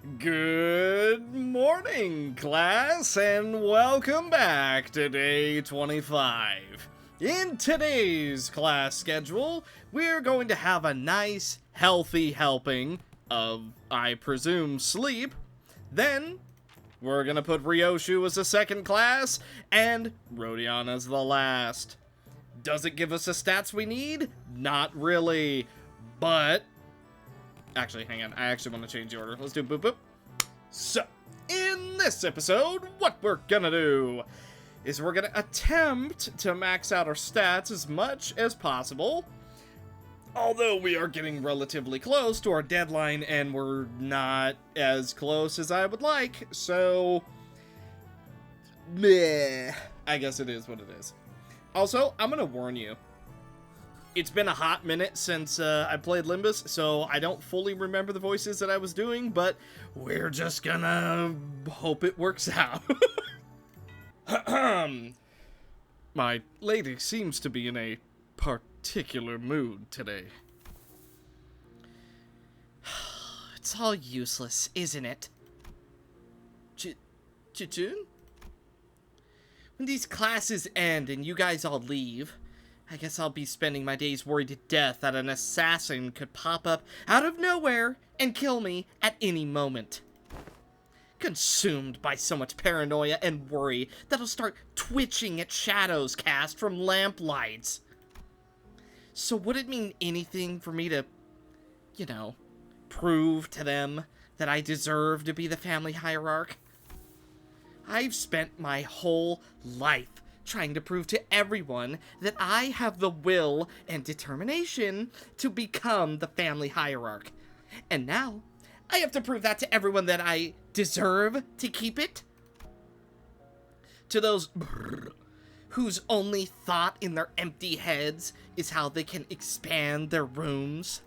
Good morning, class, and welcome back to day 25. In today's class schedule, we're going to have a nice, healthy helping of, I presume, sleep. Then, we're gonna put Ryoshu as the second class, and Rodion as the last. Does it give us the stats we need? Not really, but... Actually, hang on. I actually want to change the order. Let's do boop boop. So, in this episode, what we're gonna do is we're gonna attempt to max out our stats as much as possible. Although we are getting relatively close to our deadline and we're not as close as I would like, so... meh. I guess it is what it is. Also, I'm gonna warn you. It's been a hot minute since I played Limbus, so I don't fully remember the voices that I was doing, but we're just gonna hope it works out. My lady seems to be in a particular mood today. It's all useless, isn't it? Chichun? When these classes end and you guys all leave, I guess I'll be spending my days worried to death that an assassin could pop up out of nowhere and kill me at any moment. Consumed by so much paranoia and worry that I'll start twitching at shadows cast from lamplights. So would it mean anything for me to, you know, prove to them that I deserve to be the family hierarch? I've spent my whole life trying to prove to everyone that I have the will and determination to become the family hierarch. And now, I have to prove that to everyone that I deserve to keep it. To those whose only thought in their empty heads is how they can expand their rooms.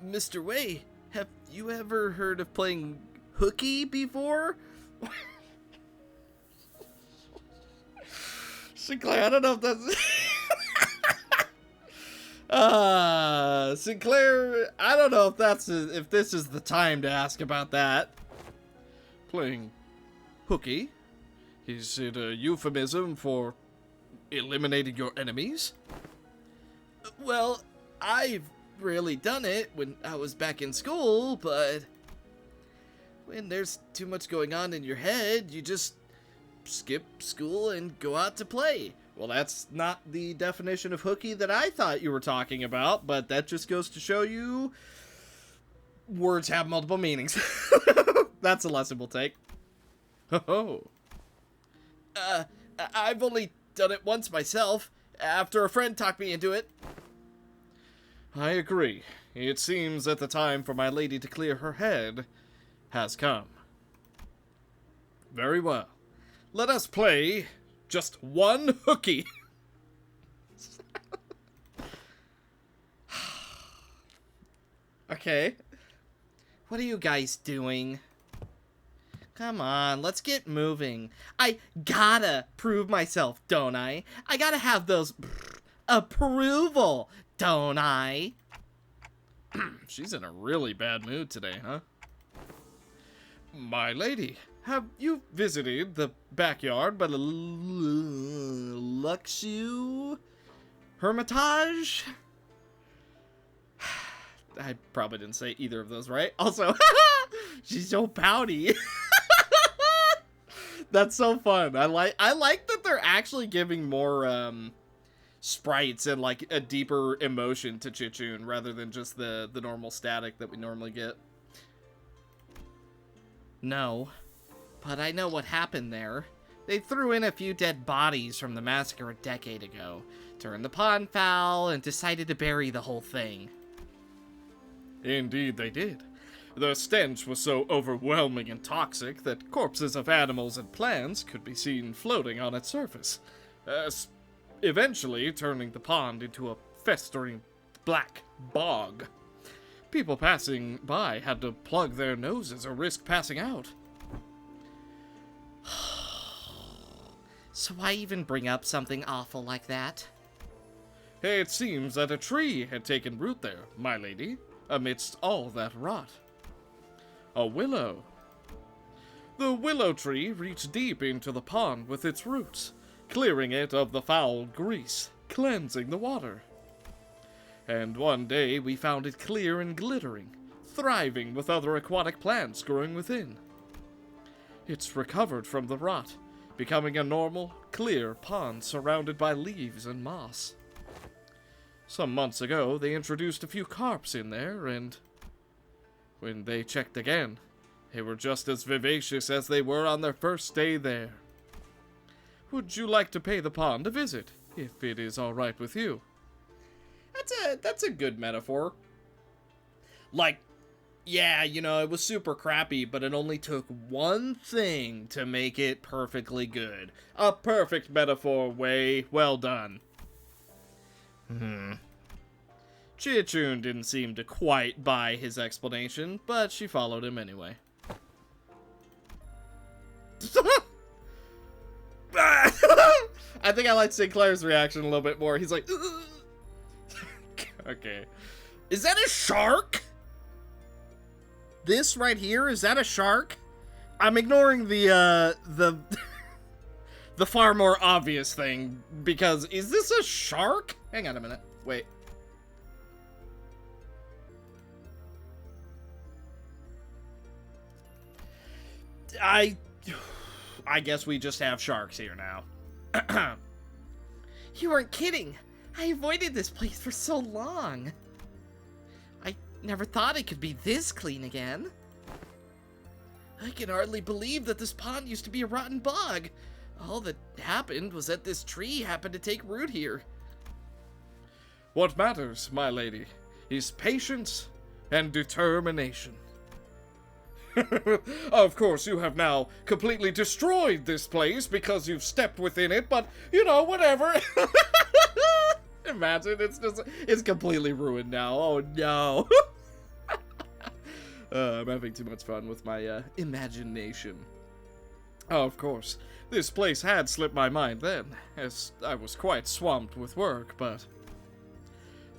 Mr. Wei, have you ever heard of playing hooky before? Sinclair, I don't know if that's... Sinclair, I don't know if if this is the time to ask about that. Playing hooky? Is it a euphemism for eliminating your enemies? Well, I've rarely done it when I was back in school, but when there's too much going on in your head, you just skip school and go out to play. Well, that's not the definition of hooky that I thought you were talking about, but that just goes to show you words have multiple meanings. That's a lesson we'll take. Oh. I've only done it once myself, after a friend talked me into it. I agree. It seems that the time for my lady to clear her head has come. Very well. Let us play just one hooky. Okay. What are you guys doing? Come on, let's get moving. I gotta prove myself, don't I? I gotta have those approval, don't I? She's in a really bad mood today, huh? My lady, have you visited the backyard by the Luxu Hermitage? I probably didn't say either of those right. Also, she's so pouty. That's so fun. I like that they're actually giving more sprites and like a deeper emotion to Chichun rather than just the normal static that we normally get. No, but I know what happened there. They threw in a few dead bodies from the massacre a decade ago, turned the pond foul, and decided to bury the whole thing. Indeed they did. The stench was so overwhelming and toxic that corpses of animals and plants could be seen floating on its surface, eventually turning the pond into a festering black bog. People passing by had to plug their noses or risk passing out. So why even bring up something awful like that? It seems that a tree had taken root there, my lady, amidst all that rot. A willow. The willow tree reached deep into the pond with its roots, clearing it of the foul grease, cleansing the water. And one day we found it clear and glittering, thriving with other aquatic plants growing within. It's recovered from the rot, becoming a normal, clear pond surrounded by leaves and moss. Some months ago, they introduced a few carps in there, and when they checked again, they were just as vivacious as they were on their first day there. Would you like to pay the pond a visit, if it is all right with you? That's a good metaphor. Like, yeah, you know, it was super crappy, but it only took one thing to make it perfectly good. A perfect metaphor, Way. Well done. Chiachun didn't seem to quite buy his explanation, but she followed him anyway. I think I like Sinclair's reaction a little bit more. He's like, Okay. is that a shark? This right here, is that a shark? I'm ignoring the the far more obvious thing, because is this a shark? Hang on a minute. Wait. I guess we just have sharks here now. You weren't kidding. I avoided this place for so long. I never thought it could be this clean again. I can hardly believe that this pond used to be a rotten bog. All that happened was that this tree happened to take root here. What matters, my lady, is patience and determination. Of course, you have now completely destroyed this place because you've stepped within it, but, you know, whatever. Imagine, it's completely ruined now. Oh, no. I'm having too much fun with my imagination. Of course, this place had slipped my mind then, as I was quite swamped with work, but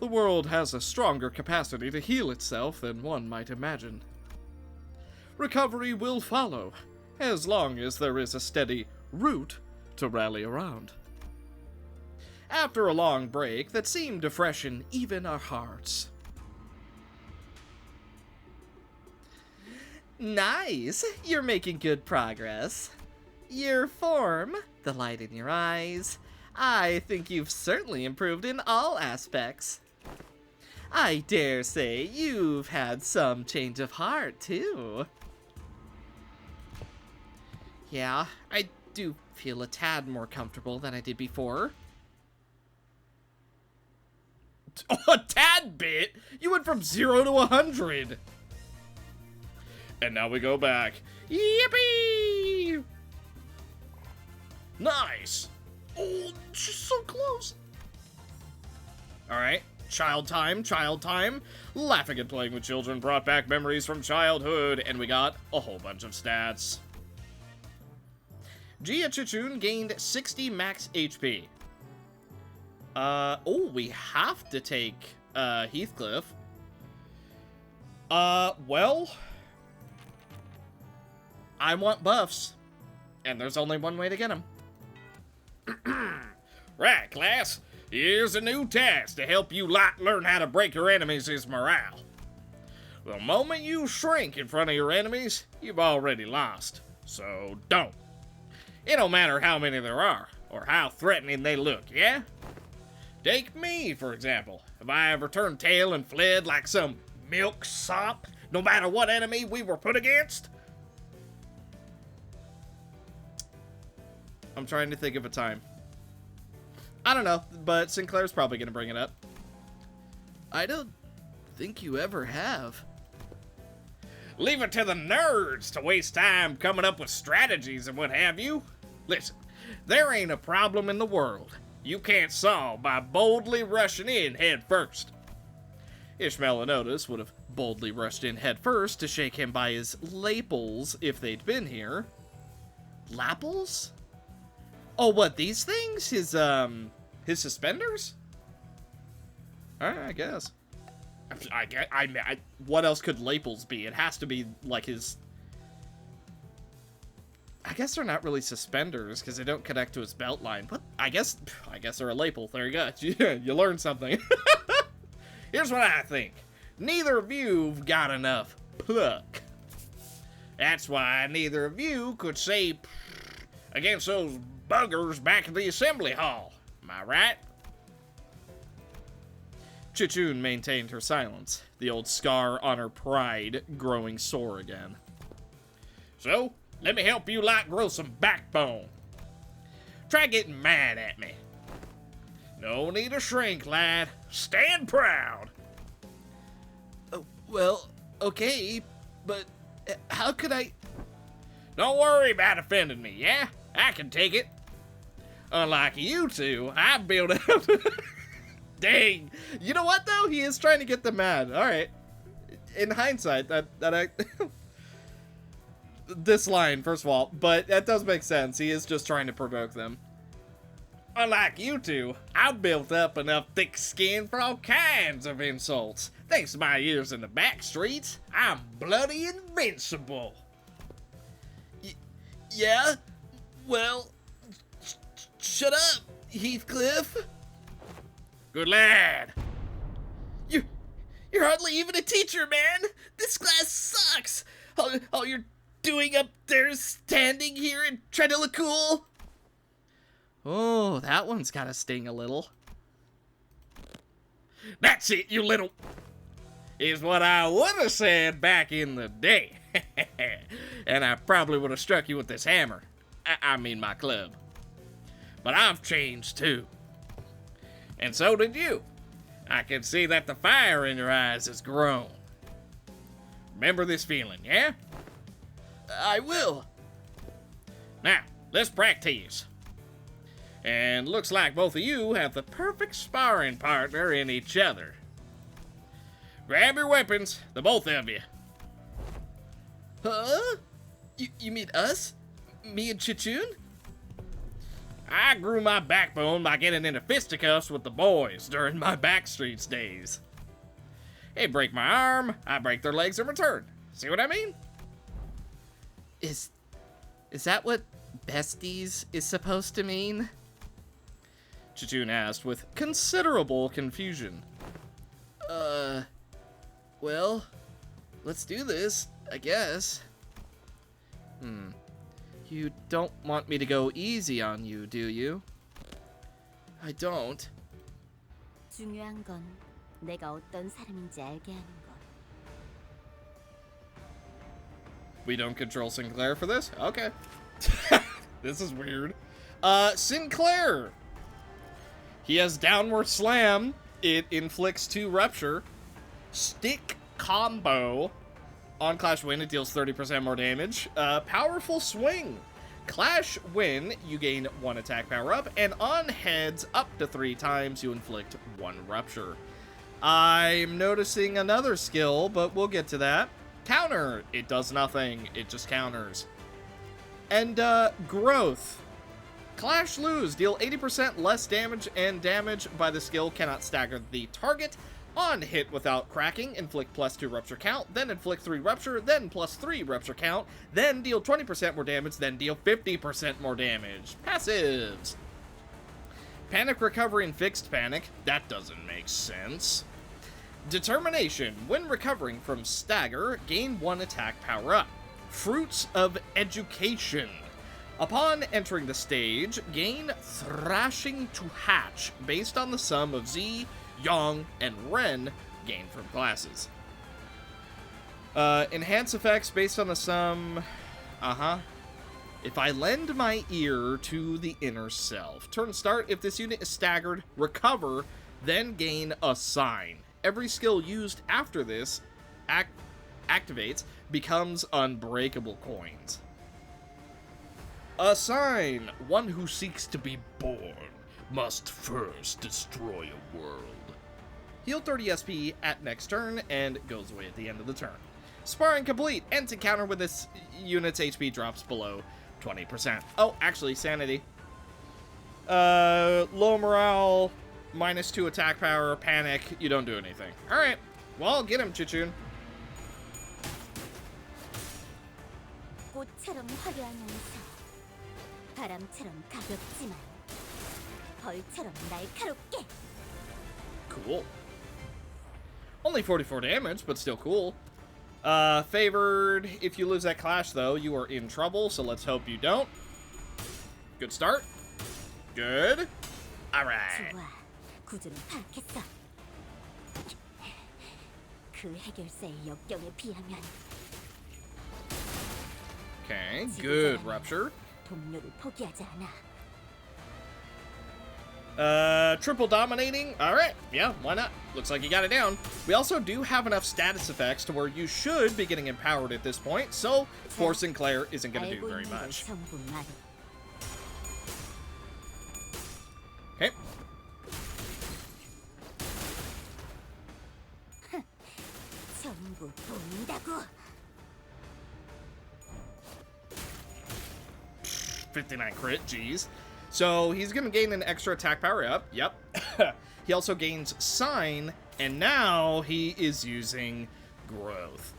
the world has a stronger capacity to heal itself than one might imagine. Recovery will follow, as long as there is a steady root to rally around. After a long break that seemed to freshen even our hearts. Nice. You're making good progress. Your form, the light in your eyes, I think you've certainly improved in all aspects. I dare say you've had some change of heart, too. Yeah, I do feel a tad more comfortable than I did before. Oh, a tad bit? You went from 0 to 100. And now we go back. Yippee! Nice. Oh, just so close. Alright, child time, child time. Laughing and playing with children brought back memories from childhood, and we got a whole bunch of stats. Gia Chichun gained 60 max HP. Oh, we have to take, Heathcliff. Well, I want buffs, and there's only one way to get them. Right, class. Here's a new task to help you learn how to break your enemies' morale. The moment you shrink in front of your enemies, you've already lost. So don't. It don't matter how many there are, or how threatening they look, yeah? Take me, for example. If I ever turned tail and fled like some milksop, no matter what enemy we were put against? I'm trying to think of a time. I don't know, but Sinclair's probably going to bring it up. I don't think you ever have. Leave it to the nerds to waste time coming up with strategies and what have you. Listen, there ain't a problem in the world you can't solve by boldly rushing in head first. Ishmael and Otis would have boldly rushed in head first to shake him by his lapels if they'd been here. Lapels? Oh, what, these things? His suspenders? Alright, I guess. What else could lapels be? It has to be, like, his... I guess they're not really suspenders, because they don't connect to his belt line. But I guess they're a lapel. There you go. You learned something. Here's what I think. Neither of you've got enough pluck. That's why neither of you could say against those buggers back at the assembly hall. Am I right? Chichun maintained her silence, the old scar on her pride growing sore again. So, let me help you lot grow some backbone. Try getting mad at me. No need to shrink, lad. Stand proud. Well, okay, but how could I... Don't worry about offending me, yeah? I can take it. Unlike you two, I built up... Dang. You know what, though? He is trying to get them mad. Alright. In hindsight, this line, first of all, but that does make sense. He is just trying to provoke them. Unlike you two, I built up enough thick skin for all kinds of insults. Thanks to my years in the back streets, I'm bloody invincible. Yeah? Well, shut up, Heathcliff. Good lad. You're hardly even a teacher, man. This class sucks. All you're doing up there is standing here and trying to look cool. Oh, that one's gotta sting a little. That's it, you little... Is what I would have said back in the day. And I probably would have struck you with this hammer. I mean my club. But I've changed too. And so did you. I can see that the fire in your eyes has grown. Remember this feeling, yeah? I will. Now, let's practice. And looks like both of you have the perfect sparring partner in each other. Grab your weapons, the both of you. Huh? You mean us? Me and Chichun? I grew my backbone by getting into fisticuffs with the boys during my backstreets days. They break my arm, I break their legs in return. See what I mean? Is that what besties is supposed to mean? Chichun asked with considerable confusion. Well, let's do this, I guess. You don't want me to go easy on you, do you? I don't. 중요한 건 내가 어떤 사람인지 알게 하는 것. We don't control Sinclair for this? Okay. This is weird. Sinclair! He has downward slam. It inflicts 2 rupture. Stick combo. On Clash Win, it deals 30% more damage. Powerful swing. Clash Win, you gain 1 attack power up. And on heads, up to 3 times, you inflict 1 rupture. I'm noticing another skill, but we'll get to that. Counter. It does nothing. It just counters. And, growth. Clash Lose. Deal 80% less damage, and damage by the skill cannot stagger the target. On hit without cracking, inflict +2 rupture count, then inflict 3 rupture, then +3 rupture count, then deal 20% more damage, then deal 50% more damage. Passives. Panic Recovery and Fixed Panic. That doesn't make sense. Determination. When recovering from stagger, gain 1 attack power up. Fruits of Education. Upon entering the stage, gain Thrashing to Hatch based on the sum of Z, Yang, and Ren gained from classes. Enhance effects based on the sum... If I lend my ear to the inner self. Turn start, if this unit is staggered, recover, then gain a sign. Every skill used after this activates becomes unbreakable coins. A sign. One who seeks to be born must first destroy a world. Heal 30 SP at next turn and goes away at the end of the turn. Sparring complete. Ends encounter with this unit's HP drops below 20%. Oh, actually, sanity. Low morale, -2 attack power, panic, you don't do anything. Alright, well, get him, Chichun. 꽃처럼 화려하면서 바람처럼 가볍지만 벌처럼 날카롭게. Cool. Only 44 damage, but still cool. Favored, if you lose that clash, though, you are in trouble, so let's hope you don't. Good start. Good. Alright. 좋아, 구조는 파악했어. 그 해결사의 역경에 비하면 Okay, good rupture. 동료를 포기하지 않아. Triple dominating? Alright, yeah, why not? Looks like you got it down. We also do have enough status effects to where you should be getting empowered at this point, so poor Sinclair isn't going to do very much. Okay. 전부 본다고. 59 crit, jeez. So he's going to gain an extra attack power up. Yep. He also gains Sign, and now he is using Growth.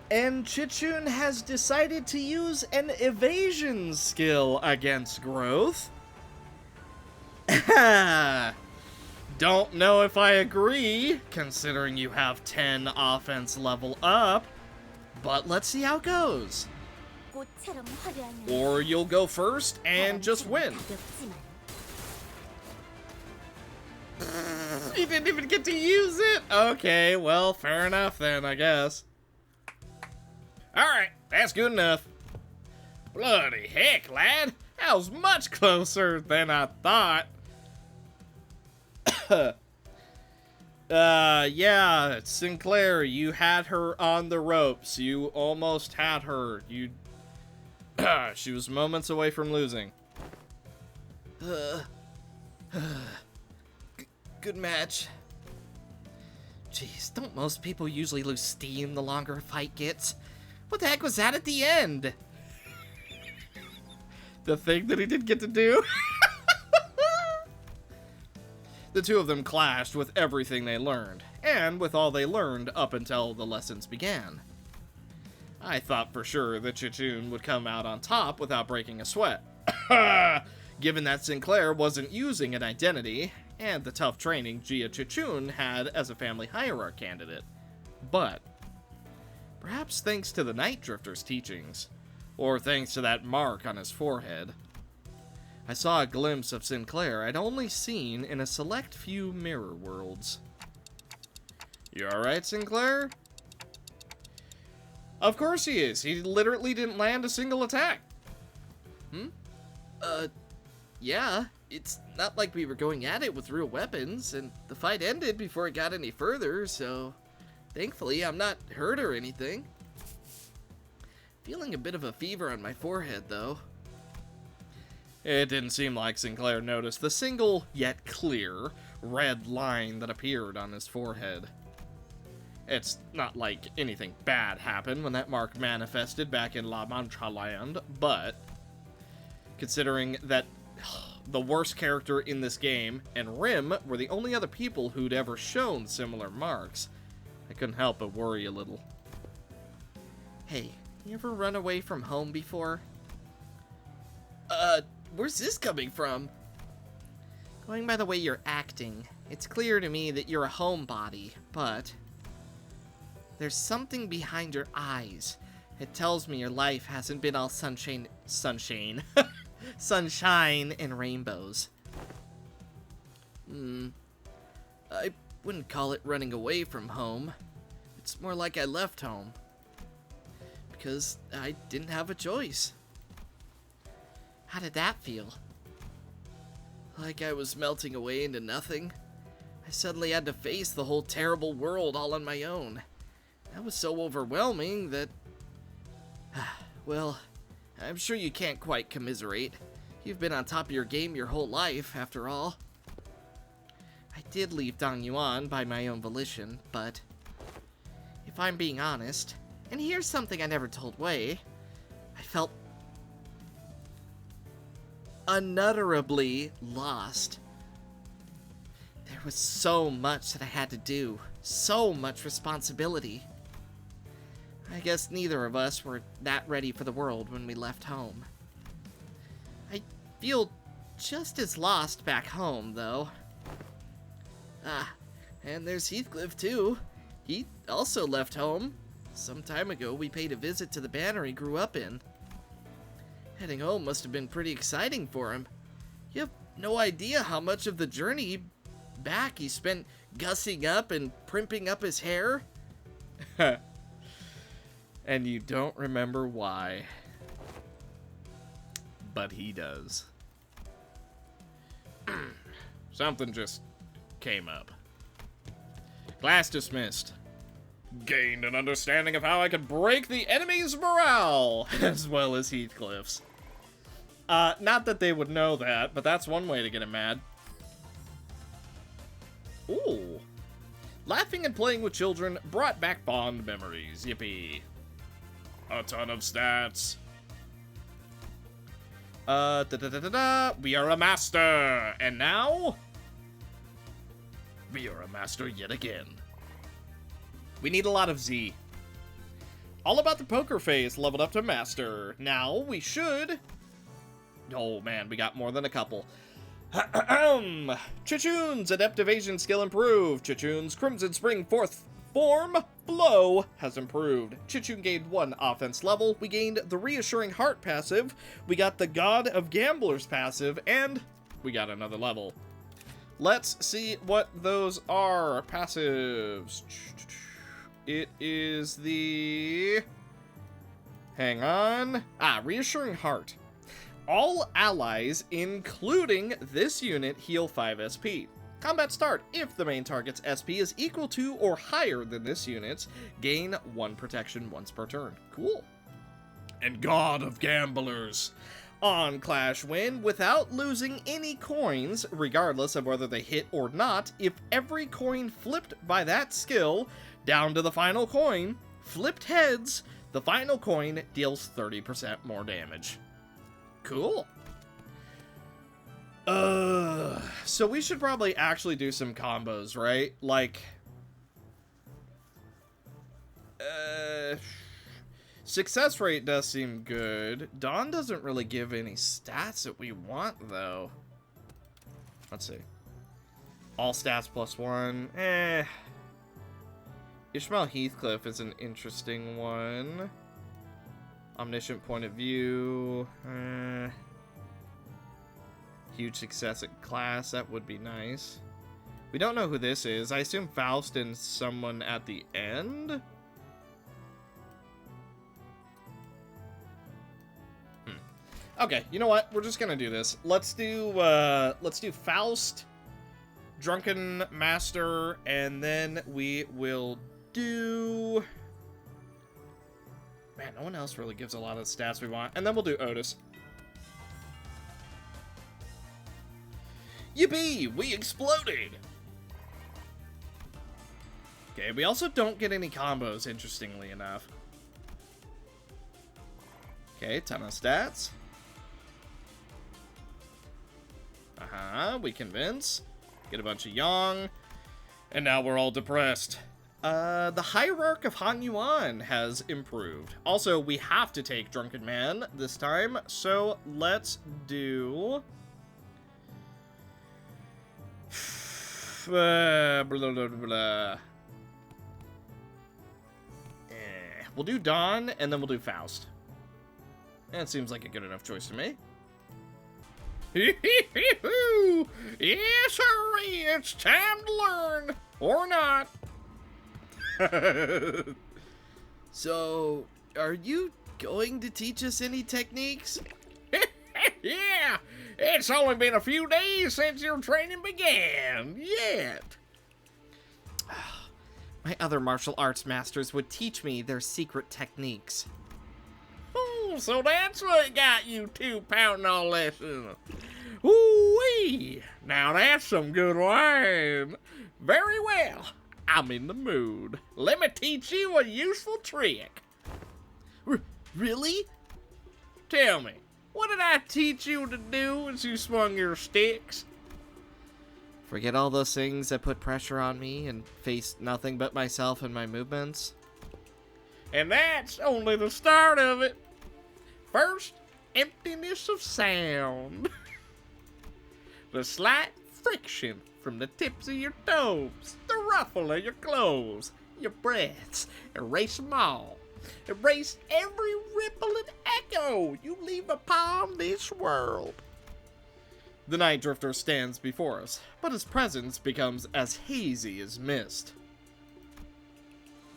And Chichun has decided to use an evasion skill against Growth. Don't know if I agree, considering you have 10 offense level up, but let's see how it goes. Or you'll go first and just win. He didn't even get to use it? Okay, well, fair enough then, I guess. Alright, that's good enough. Bloody heck, lad. That was much closer than I thought. Yeah, Sinclair, you had her on the ropes. You almost had her. She was moments away from losing. Good match. Jeez, don't most people usually lose steam the longer a fight gets? What the heck was that at the end? The thing that he didn't get to do? The two of them clashed with everything they learned, and with all they learned up until the lessons began. I thought for sure that Chichun would come out on top without breaking a sweat. Given that Sinclair wasn't using an identity, and the tough training Gia Chichun had as a family hierarch candidate. But perhaps thanks to the Night Drifter's teachings, or thanks to that mark on his forehead, I saw a glimpse of Sinclair I'd only seen in a select few mirror worlds. You alright, Sinclair? Of course he is. He literally didn't land a single attack. Yeah. It's not like we were going at it with real weapons, and the fight ended before it got any further, so thankfully I'm not hurt or anything. Feeling a bit of a fever on my forehead, though. It didn't seem like Sinclair noticed the single, yet clear, red line that appeared on his forehead. It's not like anything bad happened when that mark manifested back in La Mancha Land, but considering that the worst character in this game and Rim were the only other people who'd ever shown similar marks, I couldn't help but worry a little. Hey, you ever run away from home before? Where's this coming from? Going by the way you're acting, it's clear to me that you're a homebody, but there's something behind your eyes. It tells me your life hasn't been all sunshine and rainbows. I wouldn't call it running away from home. It's more like I left home. Because I didn't have a choice. How did that feel? Like I was melting away into nothing. I suddenly had to face the whole terrible world all on my own. That was so overwhelming that... Well, I'm sure you can't quite commiserate. You've been on top of your game your whole life, after all. I did leave Dong Yuan by my own volition, but if I'm being honest, and here's something I never told Wei, I felt unutterably lost. There was so much that I had to do. So much responsibility. I guess neither of us were that ready for the world when we left home. I feel just as lost back home, though. Ah, and there's Heathcliff, too. He also left home. Some time ago, we paid a visit to the banner he grew up in. Heading home must have been pretty exciting for him. You have no idea how much of the journey back he spent gussing up and primping up his hair. And you don't remember why. But he does. Something just came up. Class dismissed. Gained an understanding of how I could break the enemy's morale, as well as Heathcliff's. Not that they would know that, but that's one way to get him mad. Ooh. Laughing and playing with children brought back fond memories. Yippee. A ton of stats. We are a master. And now, we are a master yet again. We need a lot of Z. All about the poker face leveled up to master. Now we should... Oh man, we got more than a couple. Chichoon's adept evasion skill improved. Chichoon's Crimson Spring 4th form, Blow, has improved. Chichoon gained 1 offense level. We gained the Reassuring Heart passive. We got the God of Gamblers passive, and we got another level. Let's see what those are. Passives. It is the... Hang on. Reassuring Heart. All allies, including this unit, heal 5 SP. Combat start. If the main target's SP is equal to or higher than this unit's, gain 1 protection once per turn. Cool. And God of Gamblers. On Clash Win, without losing any coins, regardless of whether they hit or not, if every coin flipped by that skill, down to the final coin, flipped heads, the final coin deals 30% more damage. Cool. So we should probably actually do some combos, right? Like, success rate does seem good. Dawn doesn't really give any stats that we want, though. Let's see. All stats +1. Ishmael Heathcliff is an interesting one. Omniscient point of view. Huge success at class. That would be nice. We don't know who this is. I assume Faust and someone at the end? Okay, you know what? We're just gonna do this. Let's do Faust, Drunken Master, and then we will do... Man, no one else really gives a lot of the stats we want. And then we'll do Otis. Yippee! We exploded! Okay, we also don't get any combos, interestingly enough. Okay, ton of stats. We convince. Get a bunch of Yang. And now we're all depressed. The Hierarch of Han Yuan has improved. Also, we have to take Drunken Man this time, so let's do... blah, blah, blah, blah. We'll do Dawn, and then we'll do Faust. That seems like a good enough choice to me. Yes, sir, it's time to learn. Or not. So, are you going to teach us any techniques? Yeah, it's only been a few days since your training began. Yet. My other martial arts masters would teach me their secret techniques. Oh, so that's what got you 2 pounding all lessons. Ooh-wee. Now that's some good wine. Very well. I'm in the mood. Let me teach you a useful trick. Really? Tell me, what did I teach you to do as you swung your sticks? Forget all those things that put pressure on me and face nothing but myself and my movements. And that's only the start of it. First, emptiness of sound. The slight friction from the tips of your toes, the ruffle of your clothes, your breaths. Erase them all. Erase every ripple and echo you leave upon this world. The Night Drifter stands before us, but his presence becomes as hazy as mist.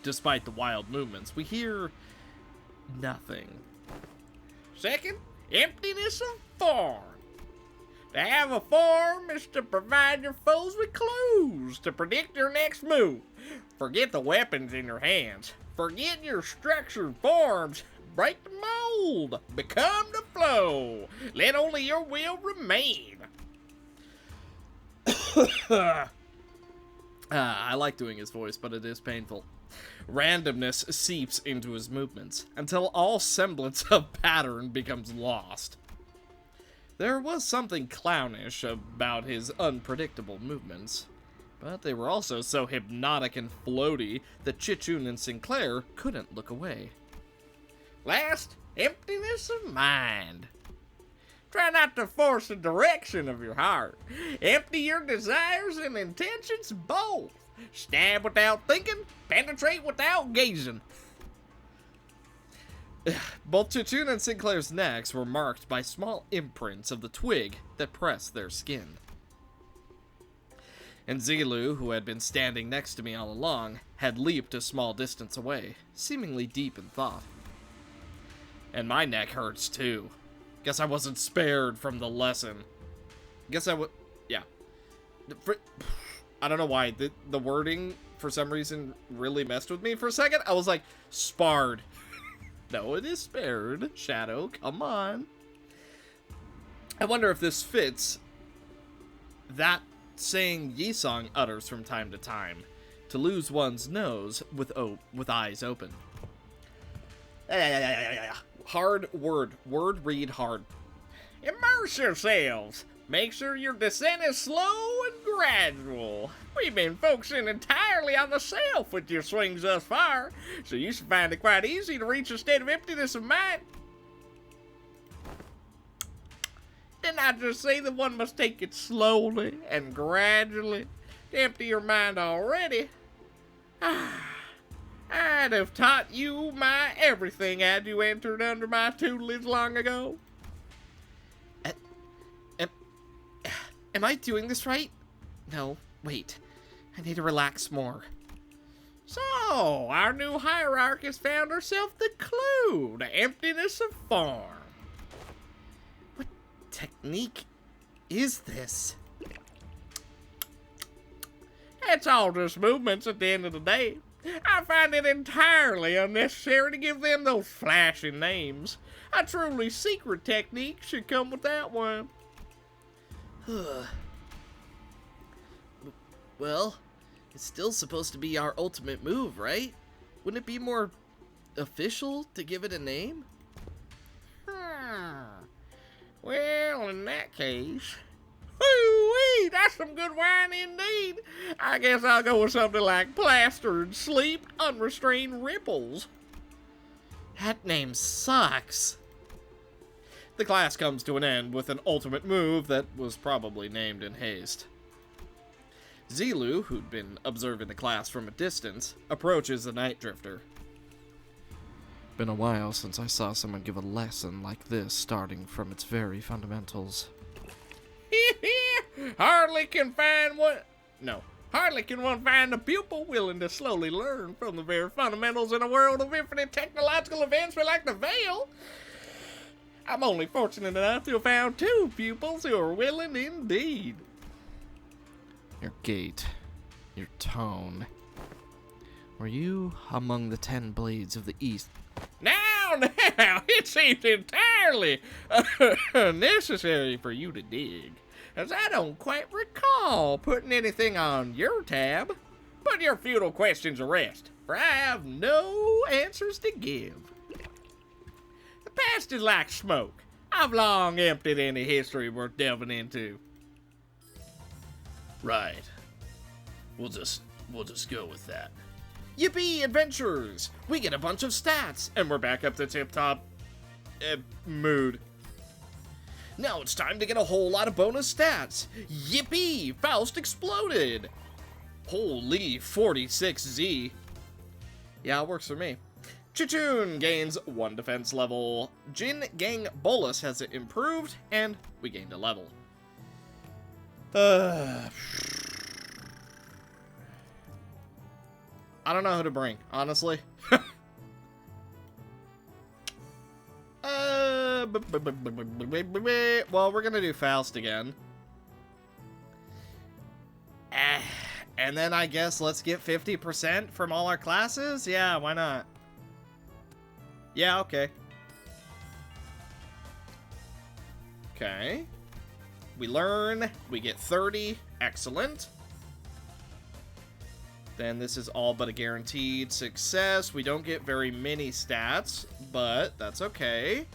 Despite the wild movements, we hear nothing. Second, emptiness of form. To have a form is to provide your foes with clues to predict your next move. Forget the weapons in your hands. Forget your structured forms. Break the mold. Become the flow. Let only your will remain. I like doing his voice, but it is painful. Randomness seeps into his movements, until all semblance of pattern becomes lost. There was something clownish about his unpredictable movements, but they were also so hypnotic and floaty that Chichun and Sinclair couldn't look away. Last, emptiness of mind. Try not to force the direction of your heart. Empty your desires and intentions both. Stab without thinking, penetrate without gazing. Both Chichun and Sinclair's necks were marked by small imprints of the twig that pressed their skin. And Zilu, who had been standing next to me all along, had leaped a small distance away, seemingly deep in thought. And my neck hurts too. Guess I wasn't spared from the lesson. Guess I would... yeah. I don't know why. The wording, for some reason, really messed with me for a second. I was like, sparred. No, it is spared. Shadow, come on. I wonder if this fits that saying Yisong utters from time to time, to lose one's nose with eyes open. Hard word. Word read hard. Immerse yourselves. Make sure your descent is slow and gradual. We've been focusing entirely on the self with your swings thus far, so you should find it quite easy to reach a state of emptiness of mind. Didn't I just say that one must take it slowly and gradually to empty your mind already? I'd have taught you my everything had you entered under my tutelage long ago. Am I doing this right? No, wait. I need to relax more. So, our new hierarch has found herself the clue to emptiness of form. What technique is this? It's all just movements at the end of the day. I find it entirely unnecessary to give them those flashing names. A truly secret technique should come with that one. Well, it's still supposed to be our ultimate move, right? Wouldn't it be more official to give it a name? Well, in that case... Woo-wee, that's some good wine indeed. I guess I'll go with something like plastered sleep, unrestrained ripples. That name sucks. The class comes to an end with an ultimate move that was probably named in haste. Zilu, who'd been observing the class from a distance, approaches the Night Drifter. Been a while since I saw someone give a lesson like this, starting from its very fundamentals. Hardly can one find a pupil willing to slowly learn from the very fundamentals in a world of infinite technological advancement like the Veil. I'm only fortunate enough to have found 2 pupils who are willing indeed. Your gait, your tone. Were you among the 10 blades of the East? Now, it seems entirely necessary for you to dig, as I don't quite recall putting anything on your tab. Put your futile questions to rest, for I have no answers to give. The past is like smoke. I've long emptied any history worth delving into. Right. We'll just go with that. Yippee, adventurers! We get a bunch of stats, and we're back up to tip-top mood. Now it's time to get a whole lot of bonus stats. Yippee! Faust exploded! Holy 46Z. Yeah, it works for me. Chichun gains 1 defense level. Jin Gang Bolus has improved, and we gained a level. I don't know who to bring, honestly. Well, we're gonna do Faust again. And then I guess let's get 50% from all our classes? Yeah, why not? Yeah, okay. Okay. We learn, we get 30, excellent. Then this is all but a guaranteed success. We don't get very many stats, but that's okay.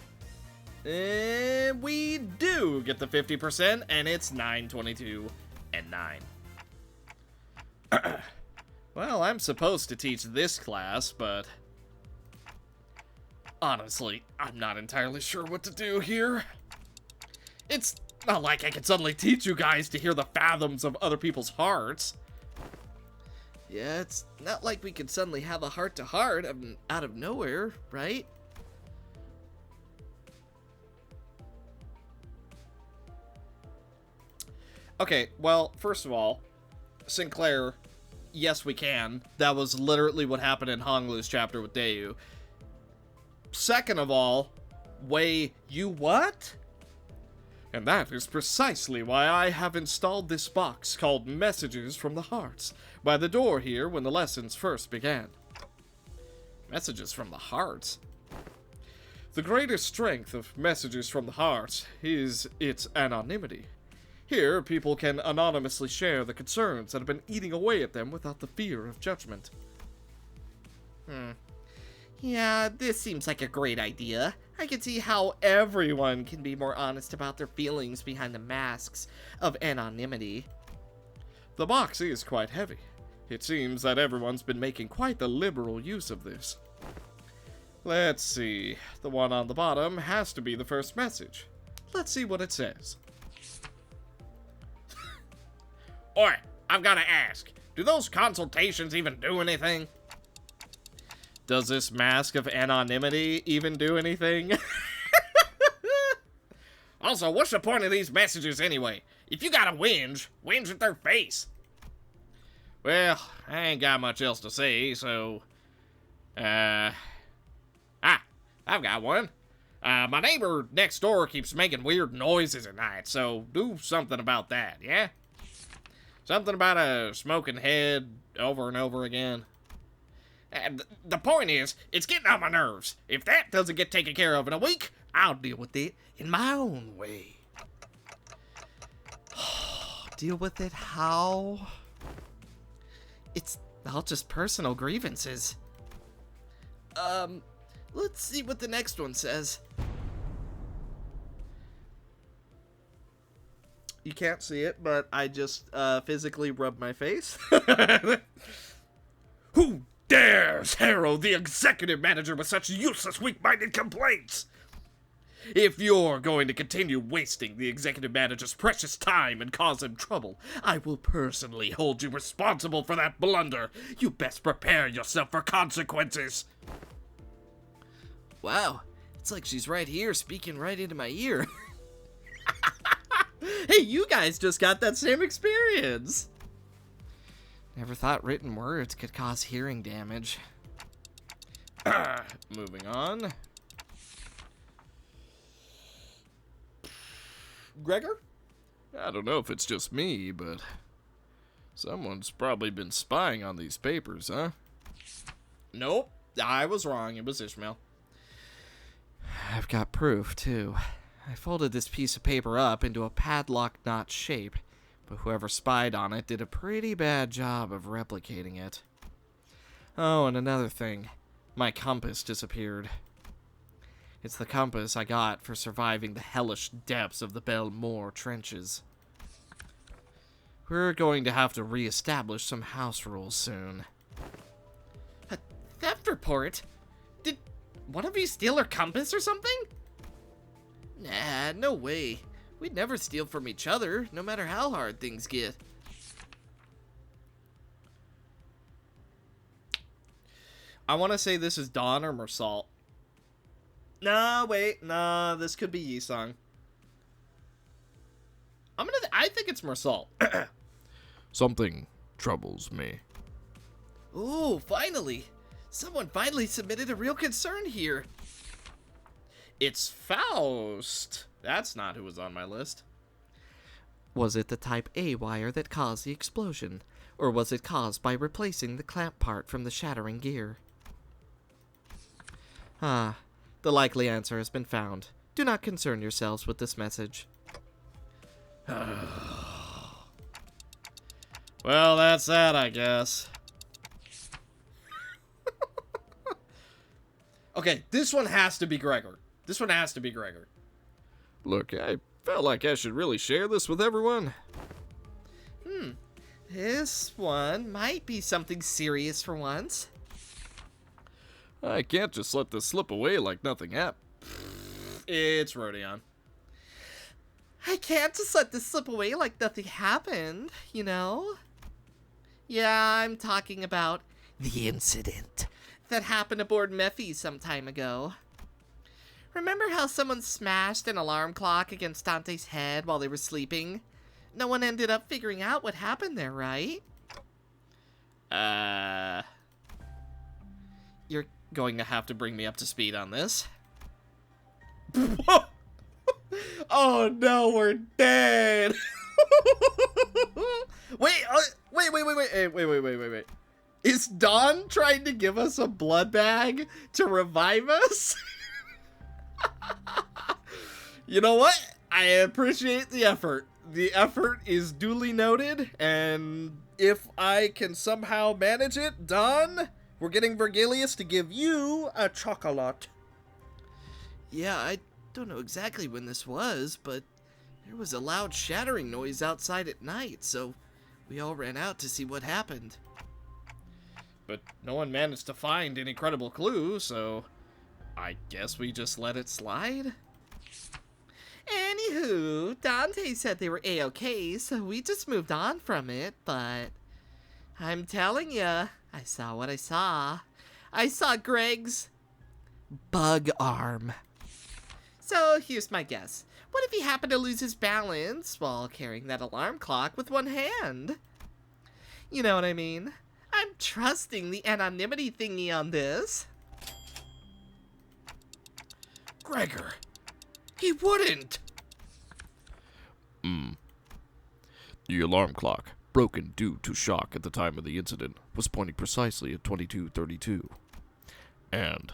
And we do get the 50%, and it's 9, 22, and 9. Well, I'm supposed to teach this class, but honestly, I'm not entirely sure what to do here. It's not like I can suddenly teach you guys to hear the fathoms of other people's hearts. Yeah, it's not like we could suddenly have a heart-to-heart out of nowhere, right? Okay, well, first of all, Sinclair, yes we can. That was literally what happened in Honglu's chapter with Dayu. Second of all, Wei, you what? And that is precisely why I have installed this box called Messages from the Hearts by the door here when the lessons first began. Messages from the Hearts? The greatest strength of Messages from the Hearts is its anonymity. Here, people can anonymously share the concerns that have been eating away at them without the fear of judgment. Yeah, this seems like a great idea. I can see how everyone can be more honest about their feelings behind the masks of anonymity. The box is quite heavy. It seems that everyone's been making quite the liberal use of this. Let's see. The one on the bottom has to be the first message. Let's see what it says. Oi, I've got to ask, do those consultations even do anything? Does this mask of anonymity even do anything? Also, what's the point of these messages anyway? If you gotta whinge at their face. Well, I ain't got much else to say, so... I've got one. My neighbor next door keeps making weird noises at night, so do something about that, yeah? Something about a smoking head over and over again. And the point is, it's getting on my nerves. If that doesn't get taken care of in a week, I'll deal with it in my own way. Deal with it how? It's all just personal grievances. Let's see what the next one says. You can't see it, but I just physically rubbed my face. Who dares harrow the executive manager with such useless, weak-minded complaints? If you're going to continue wasting the executive manager's precious time and cause him trouble, I will personally hold you responsible for that blunder. You best prepare yourself for consequences. Wow, it's like she's right here speaking right into my ear. Hey, you guys just got that same experience. Never thought written words could cause hearing damage. Moving on. Gregor? I don't know if it's just me, but someone's probably been spying on these papers, huh? Nope, I was wrong. It was Ishmael. I've got proof, too. I folded this piece of paper up into a padlock knot shape, but whoever spied on it did a pretty bad job of replicating it. Oh, and another thing. My compass disappeared. It's the compass I got for surviving the hellish depths of the Belmore trenches. We're going to have to re-establish some house rules soon. A theft report? Did one of you steal her compass or something? Nah, no way. We'd never steal from each other, no matter how hard things get. I want to say this is Dawn or Mersalt. No, wait. No, this could be Yisung. I think it's Mersalt. Something troubles me. Ooh, finally! Someone finally submitted a real concern here. It's Faust. That's not who was on my list. Was it the type A wire that caused the explosion? Or was it caused by replacing the clamp part from the shattering gear? Ah, the likely answer has been found. Do not concern yourselves with this message. Well, that's that, I guess. Okay, this one has to be Gregor. This one has to be Gregor. Look, I felt like I should really share this with everyone. This one might be something serious for once. I can't just let this slip away like nothing happened. It's Rodion. I can't just let this slip away like nothing happened, you know? Yeah, I'm talking about the incident that happened aboard Mephi some time ago. Remember how someone smashed an alarm clock against Dante's head while they were sleeping? No one ended up figuring out what happened there, right? You're going to have to bring me up to speed on this. Oh no, we're dead. Wait. Is Dawn trying to give us a blood bag to revive us? You know what? I appreciate the effort. The effort is duly noted, and if I can somehow manage it, Dawn, we're getting Vergilius to give you a chocolate. Yeah, I don't know exactly when this was, but there was a loud shattering noise outside at night, so we all ran out to see what happened. But no one managed to find any credible clue, so I guess we just let it slide? Anywho, Dante said they were A-okay, so we just moved on from it, but I'm telling ya, I saw what I saw. I saw Greg's bug arm. So here's my guess. What if he happened to lose his balance while carrying that alarm clock with one hand? You know what I mean? I'm trusting the anonymity thingy on this. Gregor, he wouldn't. The alarm clock, broken due to shock at the time of the incident, was pointing precisely at 22:32. And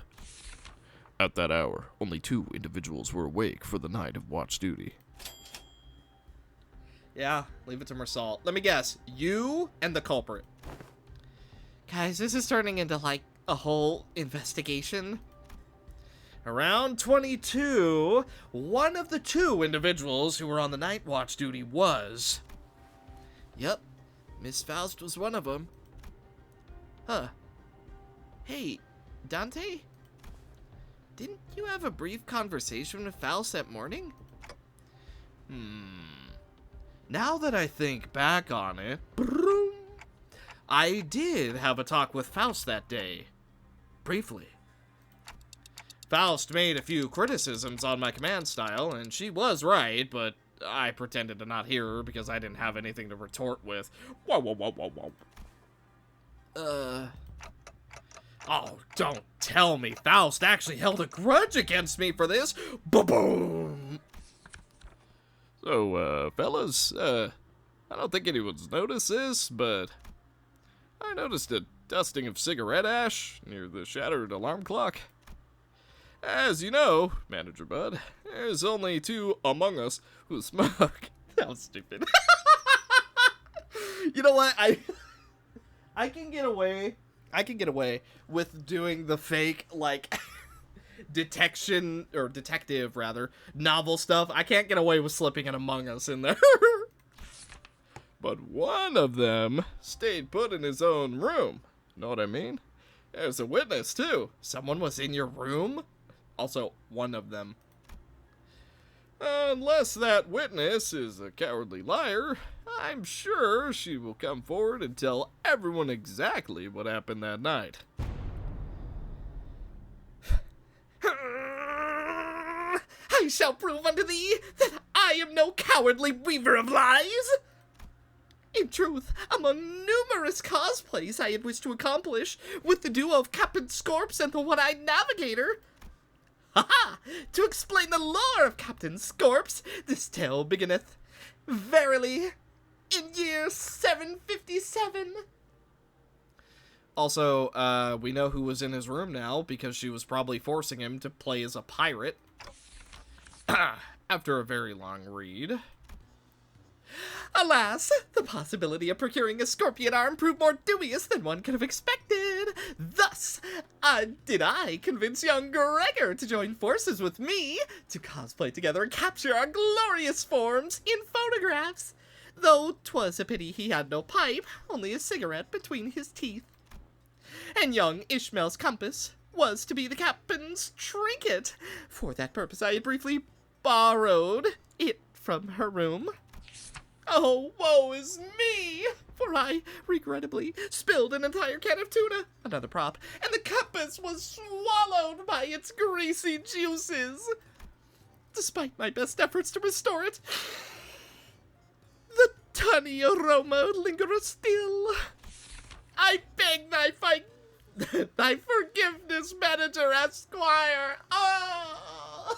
at that hour, only 2 individuals were awake for the night of watch duty. Yeah, leave it to Mersalt. Let me guess. You and the culprit. Guys, this is turning into like a whole investigation. Around 22, one of the 2 individuals who were on the night watch duty was... Yep, Miss Faust was one of them. Huh. Hey, Dante? Didn't you have a brief conversation with Faust that morning? Now that I think back on it, I did have a talk with Faust that day. Briefly. Faust made a few criticisms on my command style, and she was right, but I pretended to not hear her because I didn't have anything to retort with. Whoa. Oh, don't tell me Faust actually held a grudge against me for this. Ba-boom! So, fellas, I don't think anyone's noticed this, but I noticed a dusting of cigarette ash near the shattered alarm clock. As you know, Manager Bud, there's only 2 among us who smoke. That was stupid. You know what? I can get away. I can get away with doing the fake, like, detection, or detective, rather, novel stuff. I can't get away with slipping an Among Us in there. but one of them stayed put in his own room. Know what I mean? There's a witness, too. Someone was in your room? Also, one of them. Unless that witness is a cowardly liar, I'm sure she will come forward and tell everyone exactly what happened that night. I shall prove unto thee that I am no cowardly weaver of lies. In truth, among numerous cosplays I had wished to accomplish with the duo of Captain Scorps and the One-Eyed Navigator. Ha! To explain the lore of Captain Scorps, this tale beginneth, verily, in year 757. Also, we know who was in his room now, because she was probably forcing him to play as a pirate. After a very long read. Alas, the possibility of procuring a scorpion arm proved more dubious than one could have expected. Thus, did I convince young Gregor to join forces with me to cosplay together and capture our glorious forms in photographs. Though 'twas a pity he had no pipe, only a cigarette between his teeth. And young Ishmael's compass was to be the captain's trinket. For that purpose I had briefly borrowed it from her room. Oh, woe is me! For I, regrettably, spilled an entire can of tuna, another prop, and the compass was swallowed by its greasy juices. Despite my best efforts to restore it, the tunny aroma lingereth still. I beg thy thy forgiveness, Manager Esquire. Oh!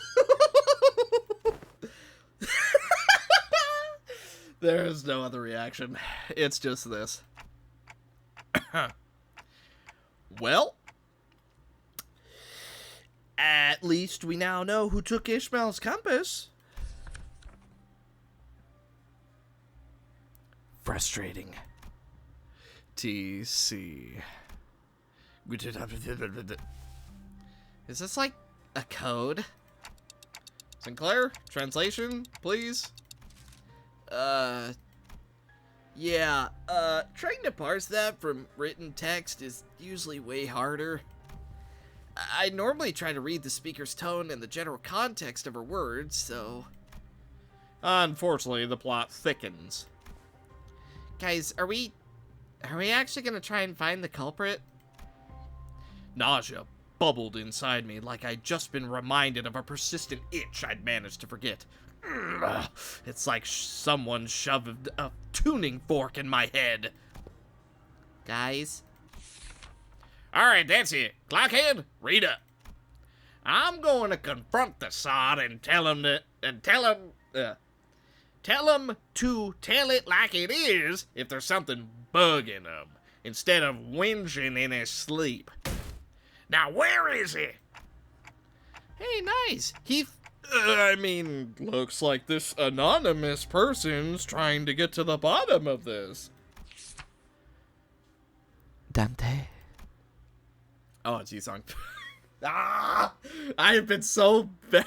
There is no other reaction. It's just this. Well, at least we now know who took Ishmael's compass. Frustrating. TC. Is this like a code? Sinclair, translation, please. Yeah, trying to parse that from written text is usually way harder. I normally try to read the speaker's tone and the general context of her words, so... Unfortunately, the plot thickens. Guys, are we actually gonna try and find the culprit? Nausea bubbled inside me like I'd just been reminded of a persistent itch I'd managed to forget. Ugh, it's like someone shoved a tuning fork in my head. Guys? Alright, that's it. Clockhead, read up. I'm going to confront the sod and tell him to tell it like it is if there's something bugging him, instead of whinging in his sleep. Now, where is he? Hey, nice. Looks like this anonymous person's trying to get to the bottom of this. Dante. Oh, it's Yi-song. I have been so bad.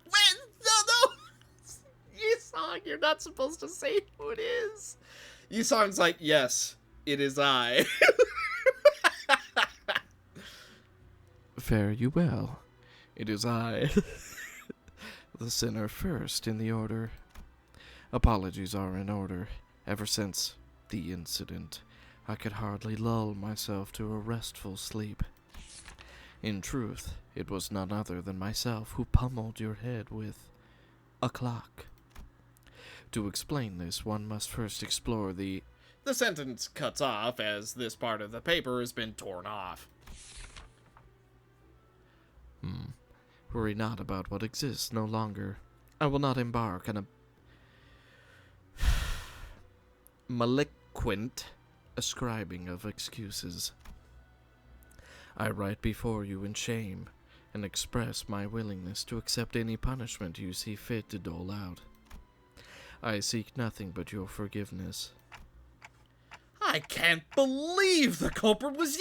Wait, no. Yi-song, you're not supposed to say who it is. Yi-song's like, yes, it is I. Fare you well. It is I. The sinner first in the order. Apologies are in order. Ever since the incident, I could hardly lull myself to a restful sleep. In truth, it was none other than myself who pummeled your head with a clock. To explain this, one must first explore the sentence cuts off as this part of the paper has been torn off. Worry not about what exists no longer. I will not embark on a malignant ascribing of excuses. I write before you in shame, and express my willingness to accept any punishment you see fit to dole out. I seek nothing but your forgiveness. I can't believe the culprit was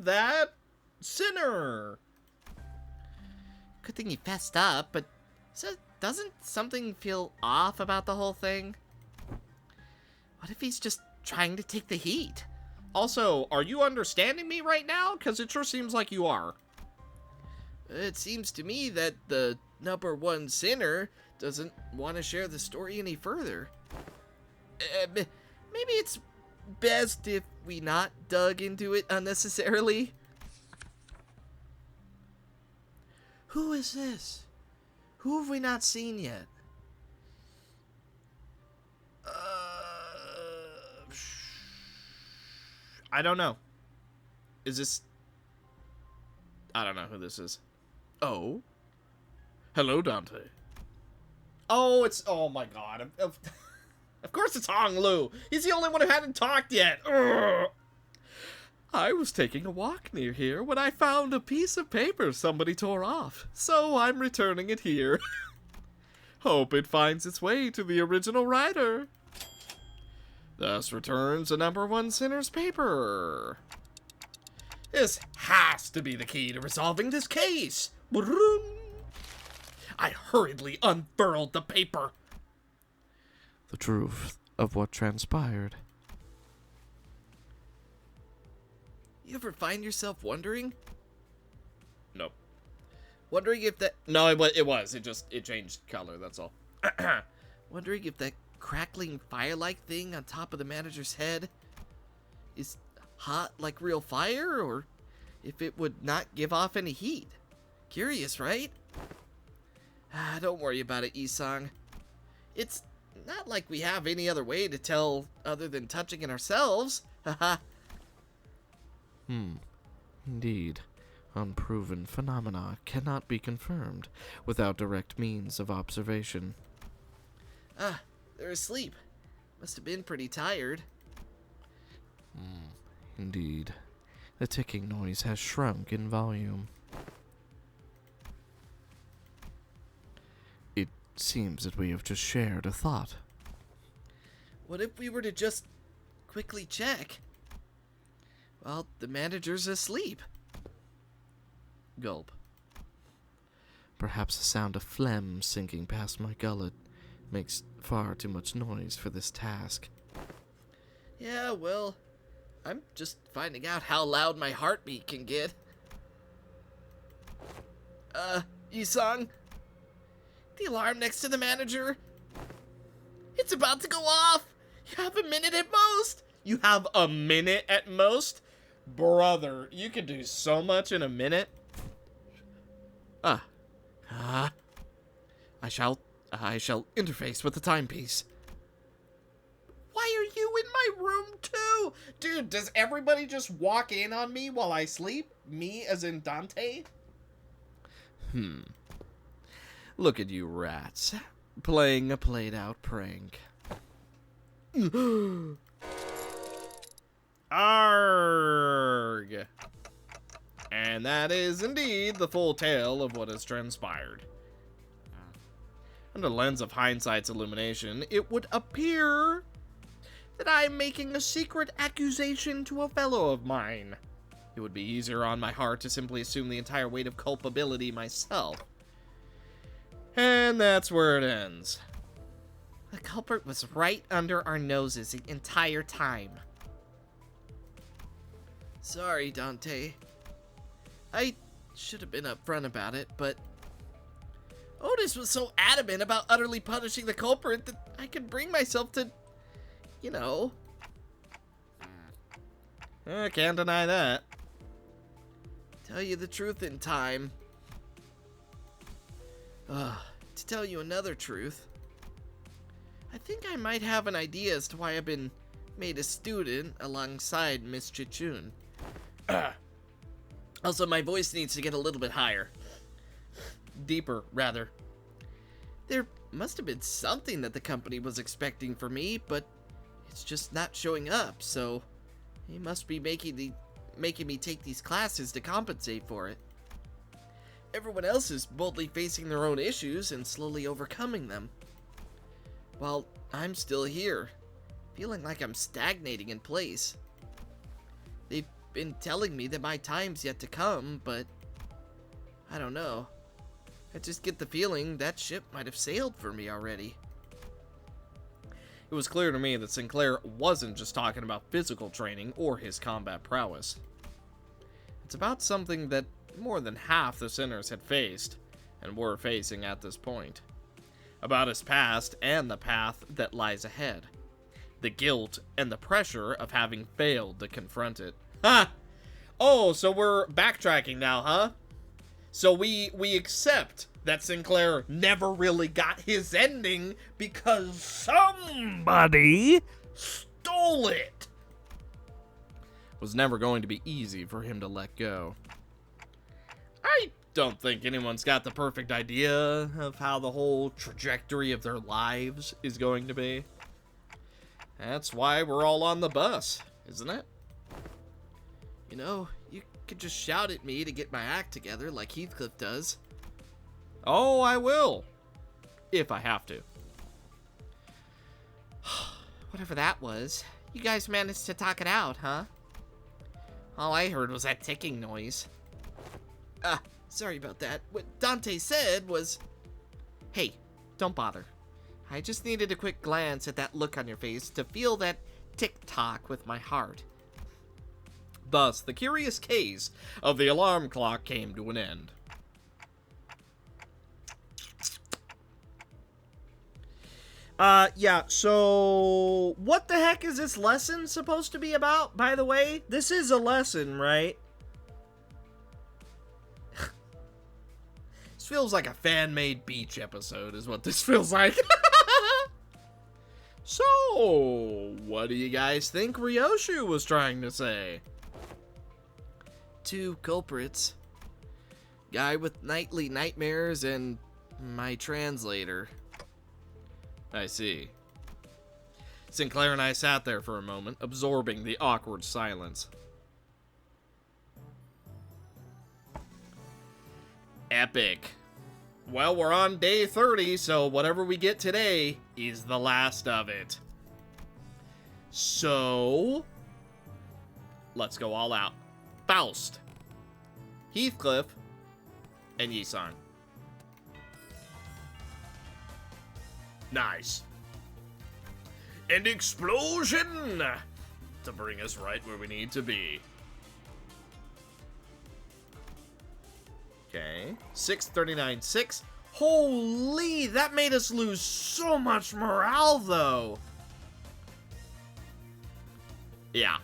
that sinner. Good thing he fessed up, but doesn't something feel off about the whole thing? What if he's just trying to take the heat? Also, are you understanding me right now? Because it sure seems like you are. It seems to me that the #1 sinner doesn't want to share the story any further. Maybe it's best if we not dug into it unnecessarily. Who is this? Who have we not seen yet? I don't know. Is this... I don't know who this is. Oh? Hello, Dante. Oh, it's... Oh my god. Of course it's Hong Lu. He's the only one who hadn't talked yet. Ugh. I was taking a walk near here when I found a piece of paper somebody tore off, so I'm returning it here. Hope it finds its way to the original writer. Thus returns a #1 sinner's paper. This has to be the key to resolving this case. I hurriedly unfurled the paper. The truth of what transpired. You ever find yourself wondering? Nope. Wondering if that... No, it was. It changed color, that's all. Wondering if that crackling fire-like thing on top of the manager's head is hot like real fire, or if it would not give off any heat. Curious, right? Don't worry about it, Isang. It's not like we have any other way to tell other than touching it ourselves. Haha. Indeed. Unproven phenomena cannot be confirmed without direct means of observation. They're asleep. Must have been pretty tired. Indeed. The ticking noise has shrunk in volume. It seems that we have just shared a thought. What if we were to just quickly check? Well, the manager's asleep. Gulp. Perhaps the sound of phlegm sinking past my gullet makes far too much noise for this task. Yeah, well, I'm just finding out how loud my heartbeat can get. Isang? The alarm next to the manager? It's about to go off! You have a minute at most! You have a minute at most? Brother, you could do so much in a minute. I shall interface with the timepiece. Why are you in my room too? Dude, does everybody just walk in on me while I sleep? Me as in Dante? Look at you rats, playing a played-out prank. Arg! And that is indeed the full tale of what has transpired. Under the lens of hindsight's illumination, it would appear that I am making a secret accusation to a fellow of mine. It would be easier on my heart to simply assume the entire weight of culpability myself. And that's where it ends. The culprit was right under our noses the entire time. Sorry, Dante. I should have been upfront about it, but Otis was so adamant about utterly punishing the culprit that I could bring myself to, you know. I can't deny that. Tell you the truth in time. To tell you another truth, I think I might have an idea as to why I've been made a student alongside Miss Chichun. Also, my voice needs to get a little bit higher. Deeper, rather. There must have been something that the company was expecting for me, but it's just not showing up, so they must be making me take these classes to compensate for it. Everyone else is boldly facing their own issues and slowly overcoming them, while I'm still here, feeling like I'm stagnating in place. They've been telling me that my time's yet to come, but I don't know. I just get the feeling that ship might have sailed for me already. It was clear to me that Sinclair wasn't just talking about physical training or his combat prowess. It's about something that more than half the sinners had faced, and were facing at this point. About his past and the path that lies ahead. The guilt and the pressure of having failed to confront it. Ha! Oh, so we're backtracking now, huh? So we accept that Sinclair never really got his ending because somebody stole it. It was never going to be easy for him to let go. I don't think anyone's got the perfect idea of how the whole trajectory of their lives is going to be. That's why we're all on the bus, isn't it? You know, you could just shout at me to get my act together like Heathcliff does. Oh, I will. If I have to. Whatever that was, you guys managed to talk it out, huh? All I heard was that ticking noise. Sorry about that. What Dante said was... Hey, don't bother. I just needed a quick glance at that look on your face to feel that tick-tock with my heart. Thus, the curious case of the alarm clock came to an end. Yeah, so what the heck is this lesson supposed to be about, by the way? This is a lesson, right? This feels like a fan-made beach episode, is what this feels like. So, what do you guys think Ryoshu was trying to say? Two culprits. Guy with nightly nightmares and my translator. I see. Sinclair and I sat there for a moment, absorbing the awkward silence. Epic. Well, we're on day 30, so whatever we get today is the last of it. So, let's go all out. Faust, Heathcliff, and Yisan. Nice. And explosion to bring us right where we need to be. Okay, 639.6. Holy, that made us lose so much morale, though. Yeah.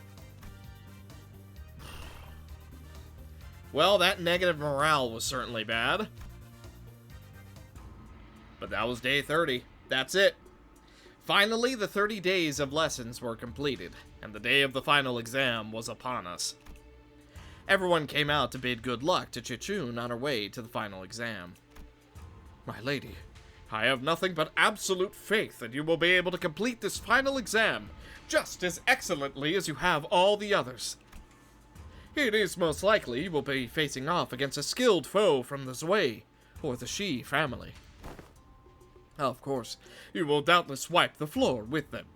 Well, that negative morale was certainly bad. But that was day 30. That's it. Finally, the 30 days of lessons were completed, and the day of the final exam was upon us. Everyone came out to bid good luck to Chichun on her way to the final exam. My lady, I have nothing but absolute faith that you will be able to complete this final exam just as excellently as you have all the others. It is most likely you will be facing off against a skilled foe from the Zui, or the Shi family. Of course, you will doubtless wipe the floor with them.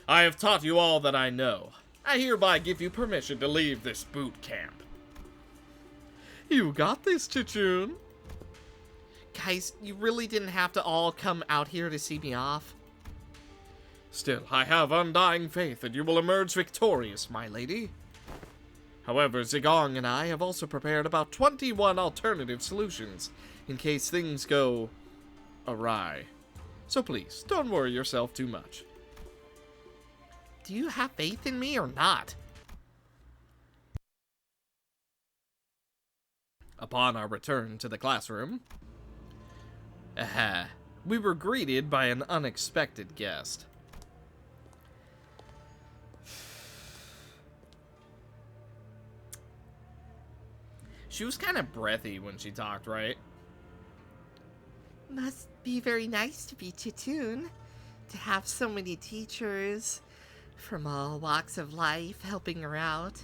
I have taught you all that I know. I hereby give you permission to leave this boot camp. You got this, Chichun. Guys, you really didn't have to all come out here to see me off. Still, I have undying faith that you will emerge victorious, my lady. However, Zigong and I have also prepared about 21 alternative solutions in case things go awry. So please, don't worry yourself too much. Do you have faith in me or not? Upon our return to the classroom, we were greeted by an unexpected guest. She was kind of breathy when she talked, right? Must be very nice to be Chichun, to have so many teachers from all walks of life helping her out.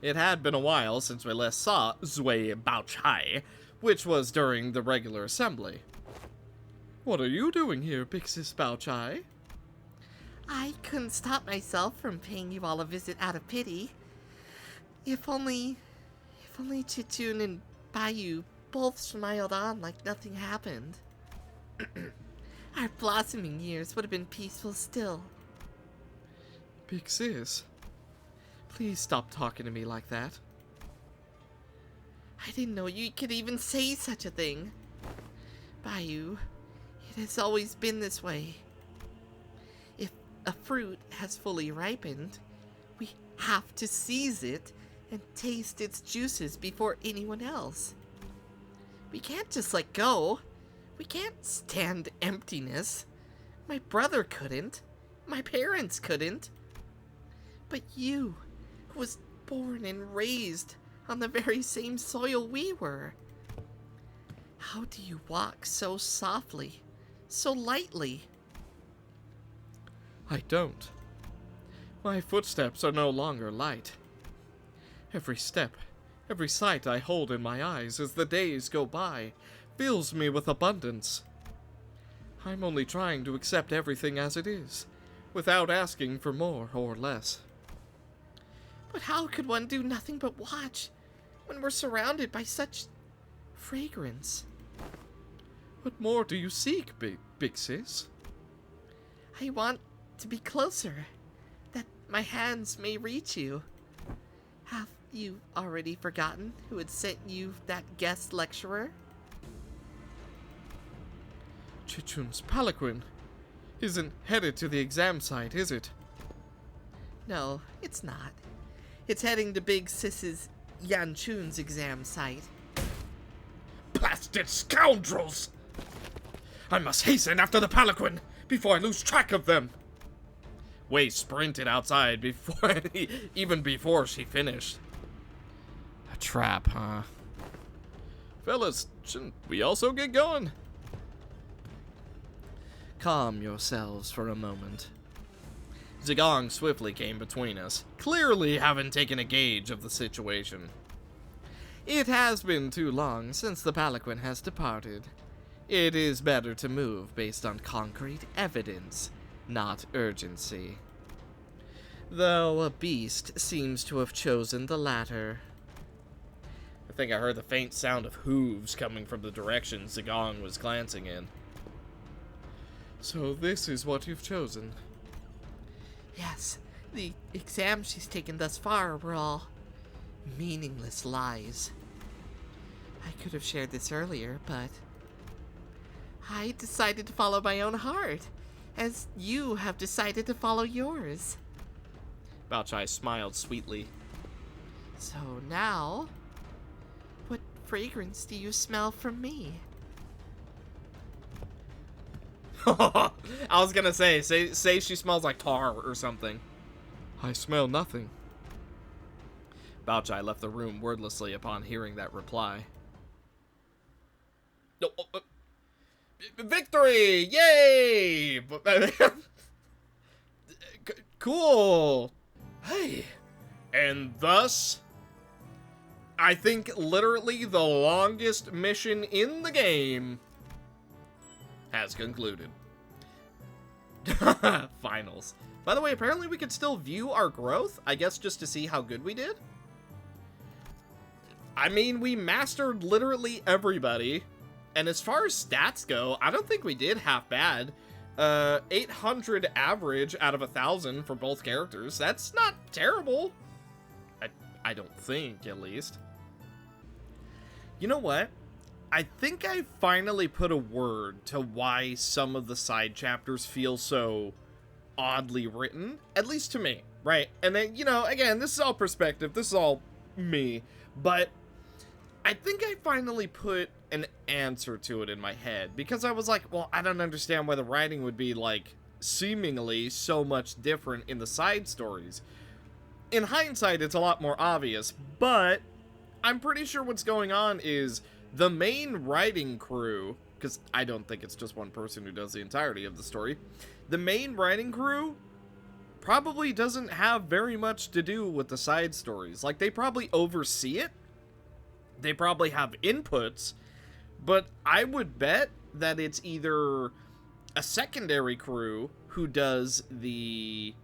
It had been a while since we last saw Zui Baochai, which was during the regular assembly. What are you doing here, Big Sis Baochai? I couldn't stop myself from paying you all a visit out of pity. If only Chichun and Bayu both smiled on like nothing happened. our blossoming years would have been peaceful still. Big sis, please stop talking to me like that. I didn't know you could even say such a thing. Bayou, it has always been this way. If a fruit has fully ripened, we have to seize it and taste its juices before anyone else. We can't just let go. We can't stand emptiness. My brother couldn't. My parents couldn't. But you, who was born and raised on the very same soil we were. How do you walk so softly, so lightly? I don't. My footsteps are no longer light. Every step, every sight I hold in my eyes as the days go by fills me with abundance. I'm only trying to accept everything as it is, without asking for more or less. But how could one do nothing but watch when we're surrounded by such fragrance? What more do you seek, big sis? I want to be closer, that my hands may reach you. Have you already forgotten who had sent you that guest lecturer? Chichun's palanquin isn't headed to the exam site, is it? No, it's not. It's heading to Big Sis's Yanchun's exam site. Blasted scoundrels! I must hasten after the palanquin before I lose track of them. Wei sprinted outside even before she finished. A trap, huh? Fellas, shouldn't we also get going? Calm yourselves for a moment. Zigong swiftly came between us, clearly having taken a gauge of the situation. It has been too long since the palanquin has departed. It is better to move based on concrete evidence, not urgency. Though a beast seems to have chosen the latter. I think I heard the faint sound of hooves coming from the direction Zigong was glancing in. So this is what you've chosen. Yes, the exams she's taken thus far were all meaningless lies. I could have shared this earlier, but I decided to follow my own heart, as you have decided to follow yours. Baochai smiled sweetly. So now, what fragrance do you smell from me? I was gonna say she smells like tar or something. I smell nothing. Baochai left the room wordlessly upon hearing that reply. Victory! Yay! Cool. Hey. And thus, I think literally the longest mission in the game has concluded. Finals. By the way, apparently we could still view our growth, I guess just to see how good we did. I mean, we mastered literally everybody. And as far as stats go, I don't think we did half bad. 800 average out of 1,000 for both characters. That's not terrible. I don't think, at least. You know what? I think I finally put a word to why some of the side chapters feel so oddly written. At least to me, right? And then, you know, again, this is all perspective. This is all me. But I think I finally put an answer to it in my head. Because I was like, well, I don't understand why the writing would be, like, seemingly so much different in the side stories. In hindsight, it's a lot more obvious. But I'm pretty sure what's going on is the main writing crew, because I don't think it's just one person who does the entirety of the story, the main writing crew probably doesn't have very much to do with the side stories. Like, they probably oversee it, they probably have inputs, but I would bet that it's either a secondary crew who does the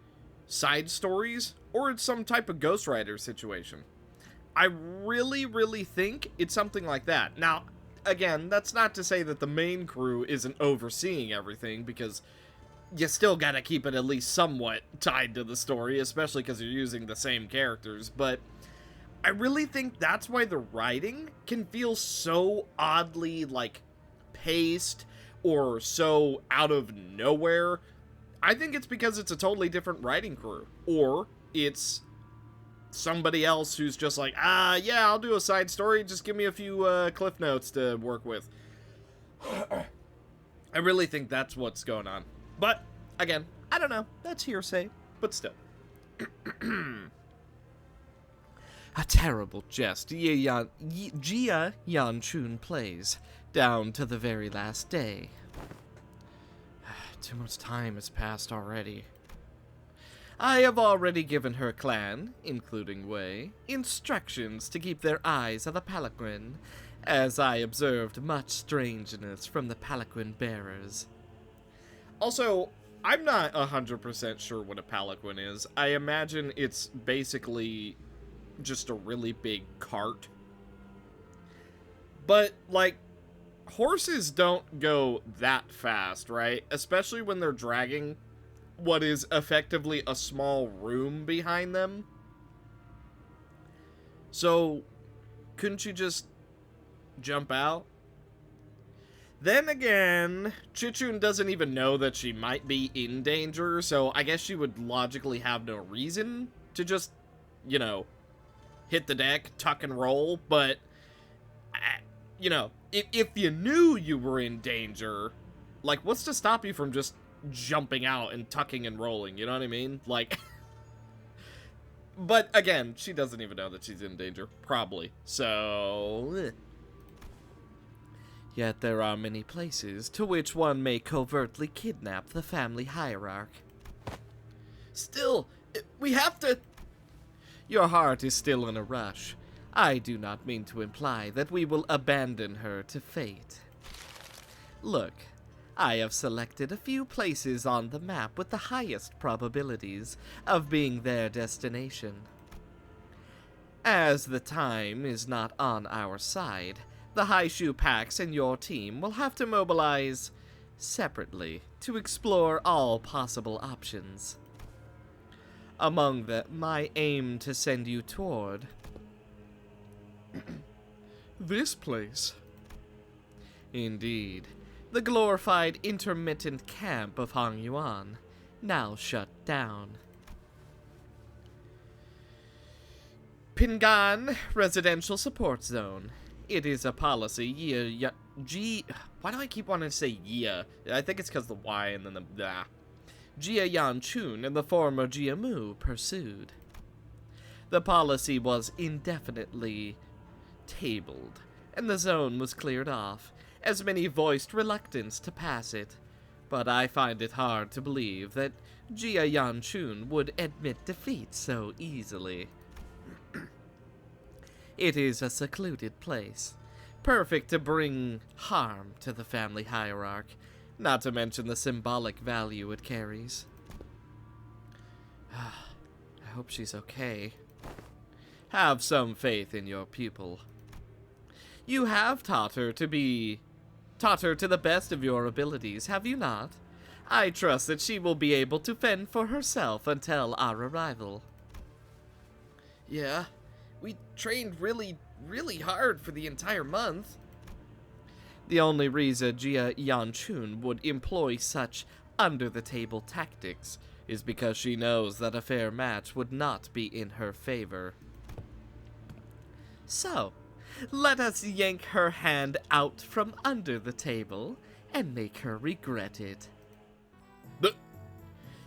side stories, or it's some type of ghostwriter situation. I really, really think it's something like that. Now, again, that's not to say that the main crew isn't overseeing everything, because you still gotta keep it at least somewhat tied to the story, especially because you're using the same characters, but I really think that's why the writing can feel so oddly, like, paced or so out of nowhere. I think it's because it's a totally different writing crew, or it's somebody else who's just like, yeah, I'll do a side story, just give me a few cliff notes to work with. I really think that's what's going on. But, again, I don't know. That's hearsay, but still. A terrible jest Jia Yanchun plays, down to the very last day. Too much time has passed already. I have already given her clan, including Wei, instructions to keep their eyes on the palanquin, as I observed much strangeness from the palanquin bearers. Also, I'm not 100% sure what a palanquin is. I imagine it's basically just a really big cart. But, like, horses don't go that fast, right? Especially when they're dragging what is effectively a small room behind them. So, couldn't you just jump out? Then again, Chichun doesn't even know that she might be in danger, so I guess she would logically have no reason to just, you know, hit the deck, tuck and roll, but, you know, if you knew you were in danger, like, what's to stop you from just jumping out and tucking and rolling, you know what I mean? Like, but again, she doesn't even know that she's in danger, probably, so... Yet there are many places to which one may covertly kidnap the family hierarch. Still, we have to... Your heart is still in a rush. I do not mean to imply that we will abandon her to fate. Look, I have selected a few places on the map with the highest probabilities of being their destination. As the time is not on our side, the High Shoe Packs and your team will have to mobilize separately to explore all possible options. Among them, I aim to send you toward This place. Indeed, the glorified intermittent camp of Hong Yuan, now shut down. Pingan Residential Support Zone. It is a policy why do I keep wanting to say Yia? I think it's because the Y and then the blah. Jia Yanchun and the former Jia Mu pursued. The policy was indefinitely tabled, and the zone was cleared off, as many voiced reluctance to pass it, but I find it hard to believe that Jia Yanchun would admit defeat so easily. It is a secluded place, perfect to bring harm to the family hierarch, not to mention the symbolic value it carries. I hope she's okay. Have some faith in your pupil. You have taught her to the best of your abilities, have you not? I trust that she will be able to fend for herself until our arrival. Yeah, we trained really, really hard for the entire month. The only reason Jia Yanchun would employ such under-the-table tactics is because she knows that a fair match would not be in her favor. So, let us yank her hand out from under the table and make her regret it. But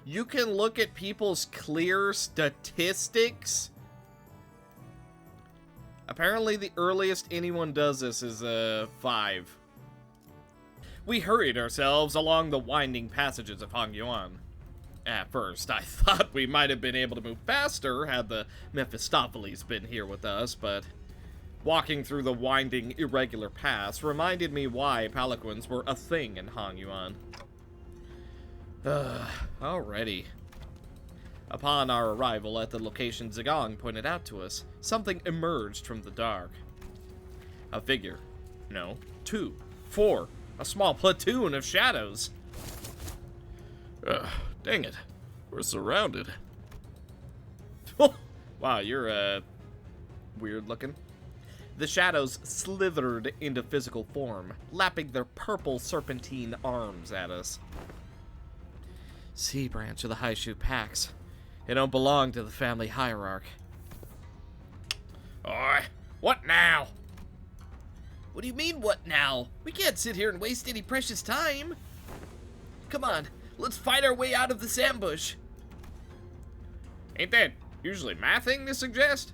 you can look at people's clear statistics. Apparently the earliest anyone does this is 5. We hurried ourselves along the winding passages of Hong Yuan. At first, I thought we might have been able to move faster had the Mephistopheles been here with us, but walking through the winding, irregular paths reminded me why palanquins were a thing in Hong Yuan. Alrighty. Upon our arrival at the location Zigong pointed out to us, something emerged from the dark. A figure, No, 2, 4. A small platoon of shadows. Dang it. We're surrounded. Wow, you're, weird looking. The shadows slithered into physical form, lapping their purple serpentine arms at us. Sea branch of the Haishu packs. They don't belong to the family hierarch. Oi, what now? What do you mean, what now? We can't sit here and waste any precious time. Come on, let's fight our way out of this ambush. Ain't that usually my thing to suggest?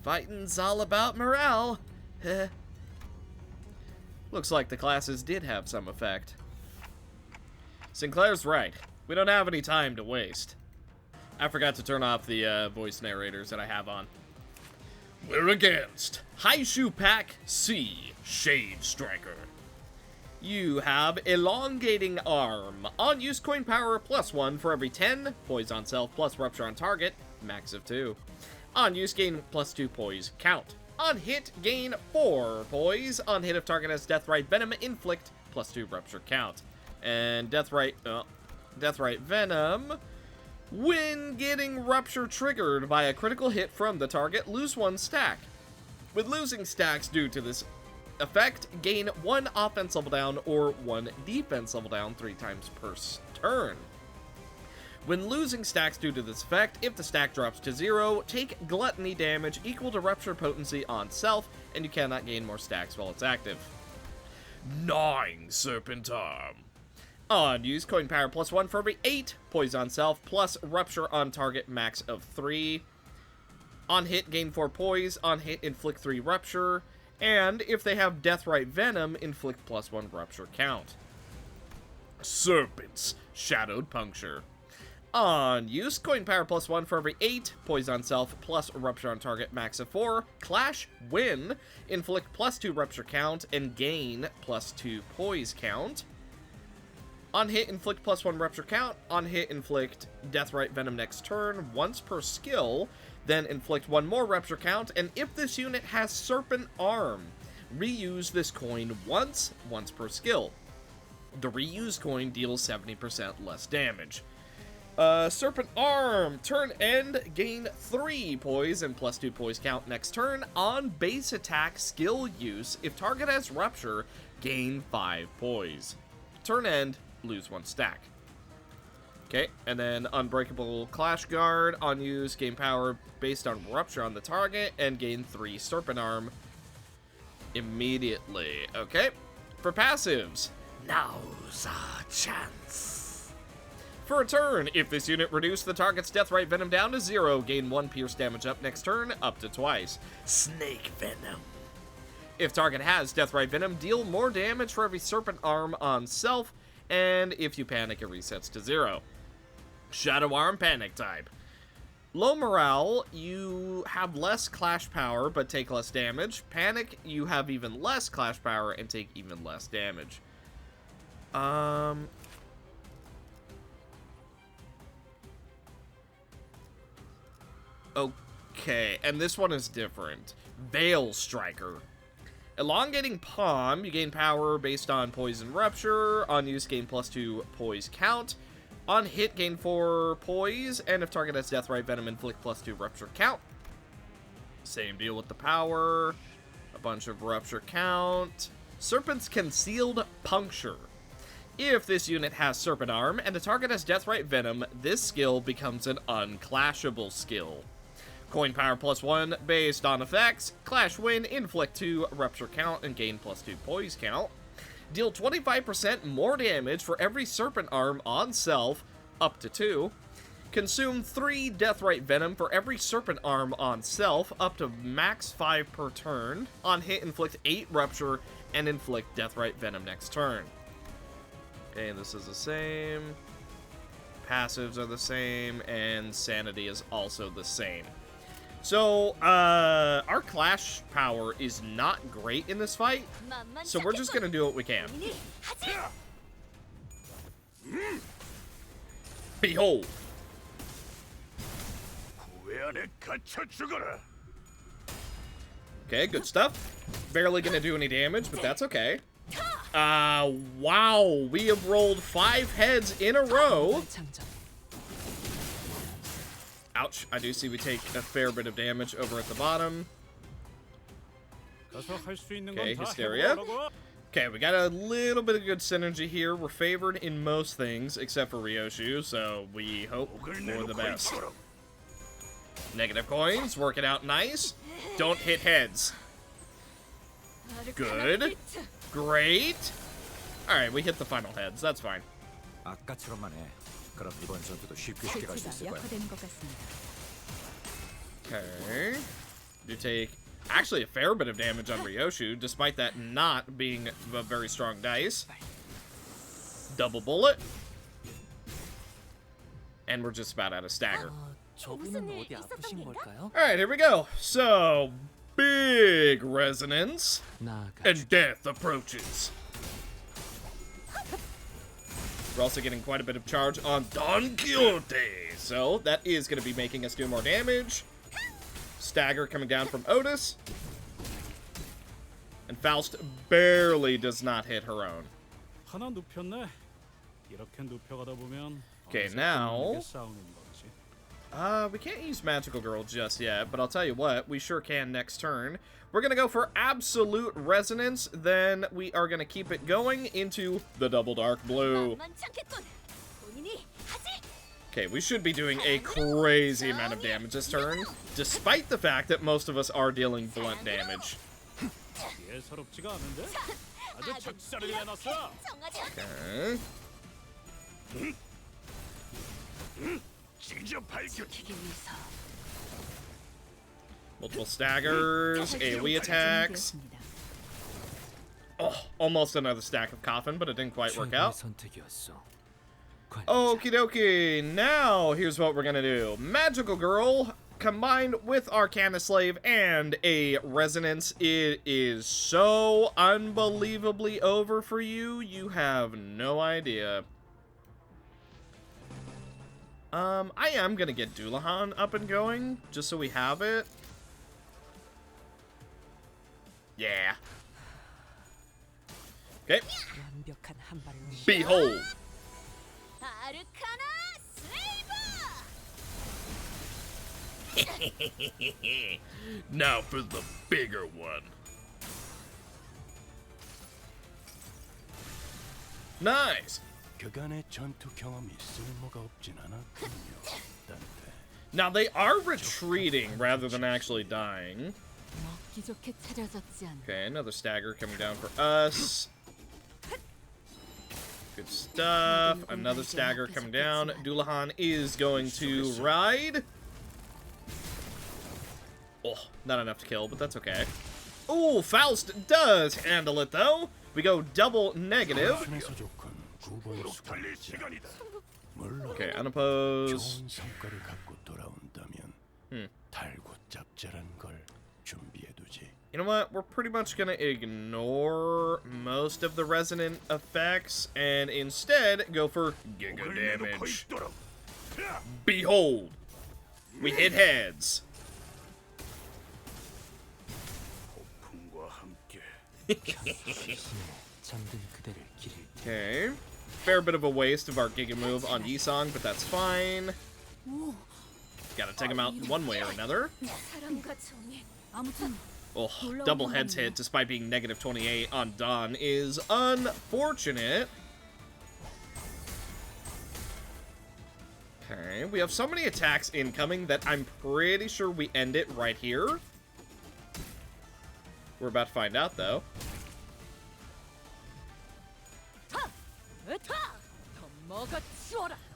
Fighting's all about morale. Looks like the classes did have some effect. Sinclair's right. We don't have any time to waste. I forgot to turn off the voice narrators that I have on. We're against Haishu Pack C, Shade Striker. You have Elongating Arm. On use coin power +1 for every 10. Poise on self plus rupture on target. Max of 2. On use gain +2 poise count. On hit gain 4 poise. On hit if target has Deathrite Venom inflict +2 rupture count. And Deathrite Venom. When getting rupture triggered by a critical hit from the target, lose 1 stack. With losing stacks due to this effect, gain 1 offense level down or 1 defense level down 3 times per turn. When losing stacks due to this effect, if the stack drops to 0, take gluttony damage equal to rupture potency on self, and you cannot gain more stacks while it's active. Gnawing Serpent Arm. On use coin power +1 for every 8. Poise on self plus rupture on target max of 3. On hit gain 4 poise. On hit inflict 3 rupture. And if they have Deathrite Venom, inflict +1 rupture count. Serpents, Shadowed Puncture. On use, coin power +1 for every 8. Poise on self plus rupture on target max of 4. Clash win. Inflict +2 rupture count and gain +2 poise count. On hit, inflict +1 rupture count. On hit, inflict Deathrite Venom next turn once per skill. Then inflict 1 more rupture count, and if this unit has Serpent Arm, reuse this coin once per skill. The reused coin deals 70% less damage. Serpent Arm, turn end, gain 3 poise and +2 poise count next turn. On base attack skill use, if target has rupture, gain 5 poise. Turn end, lose 1 stack. Okay, and then Unbreakable Clash Guard, on use, gain power based on rupture on the target, and gain 3 Serpent Arm immediately. Okay, for passives, Now's our chance. for a turn, if this unit reduced the target's Deathrite Venom down to 0, gain 1 pierce damage up next turn, up to twice. Snake Venom. If target has Deathrite Venom, deal more damage for every Serpent Arm on self, and if you panic, it resets to 0. Shadow Arm Panic type. Low morale, you have less clash power but take less damage. Panic, you have even less clash power and take even less damage. Okay, and this one is different. Veil Striker. Elongating Palm, you gain power based on Poison Rupture. On use, gain +2 poise count. On hit, gain 4 poise, and if target has Deathrite Venom, inflict +2 rupture count. Same deal with the power. A bunch of rupture count. Serpent's Concealed Puncture. If this unit has Serpent Arm, and the target has Deathrite Venom, this skill becomes an unclashable skill. Coin power +1 based on effects. Clash win, inflict 2 rupture count, and gain +2 poise count. Deal 25% more damage for every Serpent Arm on self, up to 2. Consume 3 Deathrite Venom for every Serpent Arm on self, up to max 5 per turn. On hit, inflict 8 Rupture, and inflict Deathrite Venom next turn. Okay, this is the same. Passives are the same, and Sanity is also the same. So, our clash power is not great in this fight, so we're just gonna do what we can. Behold! Okay, good stuff. barely gonna do any damage, but that's okay. Wow, we have rolled 5 heads in a row. Ouch, I do see we take a fair bit of damage over at the bottom. Okay, Hysteria. Okay, we got a little bit of good synergy here. We're favored in most things, except for Ryoshu, so we hope for the best. Negative coins, working out nice. Don't hit heads. Good. Great. Alright, we hit the final heads. That's fine. 아까처럼만 해. 그럼 이번 전투도 쉽게 갈 수 있을 거야. Okay. You take actually a fair bit of damage on Ryoshu, despite that not being a very strong dice. Double bullet. And we're just about out of stagger. Alright, here we go. So, big resonance. And death approaches. We're also getting quite a bit of charge on Don Quixote. So, that is going to be making us do more damage. Stagger coming down from Otis. And Faust barely does not hit her own. Okay, now... we can't use Magical Girl just yet, but I'll tell you what, we sure can next turn. We're going to go for Absolute Resonance, then we are going to keep it going into the Double Dark Blue. Okay, we should be doing a crazy amount of damage this turn, despite the fact that most of us are dealing blunt damage. Okay. Multiple staggers, AoE attacks. Oh, almost another stack of coffin, but it didn't quite work out. Okie dokie, now here's what we're gonna do. Magical Girl combined with Arcana Slave and a Resonance. It is so unbelievably over for you, you have no idea. I am gonna get Dullahan up and going, just so we have it. Yeah. Okay. Behold. Now for the bigger one. Nice. Now they are retreating rather than actually dying. Okay, another stagger coming down for us. Good stuff. Another stagger coming down. Dullahan is going to ride. Oh, not enough to kill, but that's okay. Oh, Faust does handle it, though. We go double negative. Okay, unopposed. You know what? We're pretty much going to ignore most of the resonant effects and instead go for Giga damage. Behold! We hit heads. Okay. Fair bit of a waste of our Giga move on Yisong, but that's fine. Gotta take him out one way or another. Oh, double heads hit despite being negative 28 on Dawn is unfortunate. Okay, we have so many attacks incoming that I'm pretty sure we end it right here. We're about to find out, though.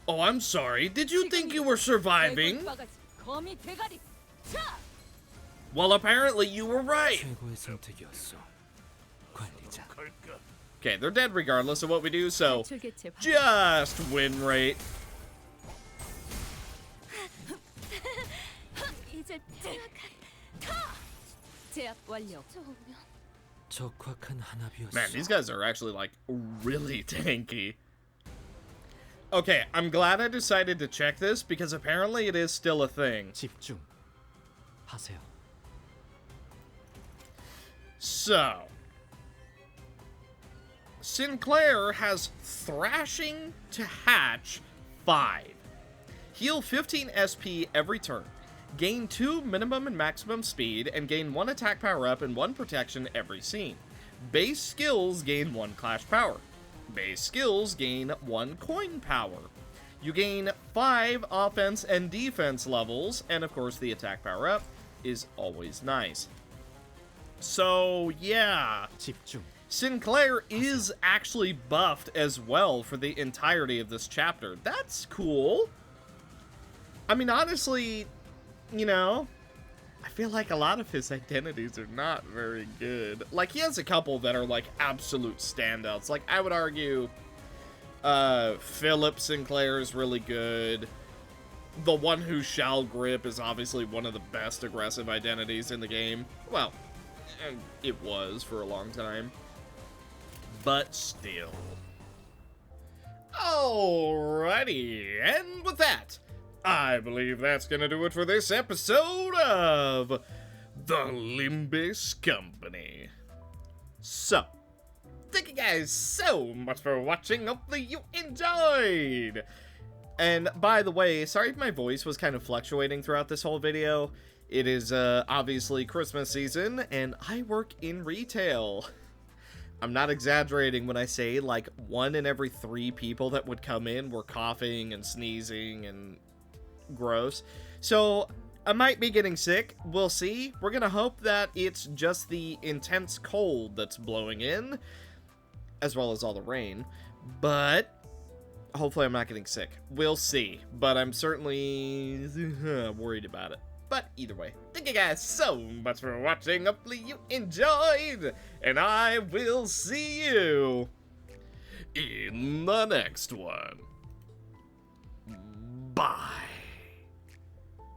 Oh, I'm sorry. Did you think you were surviving? Well, apparently you were right. Okay, they're dead regardless of what we do, so just win rate. Man, these guys are actually, like, really tanky. Okay, I'm glad I decided to check this, because apparently it is still a thing. So, Sinclair has Thrashing to Hatch 5. Heal 15 SP every turn. Gain 2 minimum and maximum speed, and gain 1 attack power up and 1 protection every scene. Base skills gain 1 clash power. Base skills gain 1 coin power. You gain 5 offense and defense levels, and of course the attack power up is always nice. So, yeah. 집중. Sinclair is actually buffed as well for the entirety of this chapter. That's cool. I mean, honestly, you know, I feel like a lot of his identities are not very good. Like, he has a couple that are, like, absolute standouts. Like, I would argue, Philip Sinclair is really good. The One Who Shall Grip is obviously one of the best aggressive identities in the game. Well, it was for a long time. But still. Alrighty, and with that, I believe that's gonna do it for this episode of The Limbus Company. So, thank you guys so much for watching. Hopefully you enjoyed. And by the way, sorry if my voice was kind of fluctuating throughout this whole video. It is obviously Christmas season, and I work in retail. I'm not exaggerating when I say, like, 1 in every 3 people that would come in were coughing and sneezing and gross. So, I might be getting sick. We'll see. We're gonna hope that it's just the intense cold that's blowing in, as well as all the rain. But hopefully I'm not getting sick. We'll see. But I'm certainly worried about it. But either way, thank you guys so much for watching. Hopefully you enjoyed. And I will see you in the next one. Bye.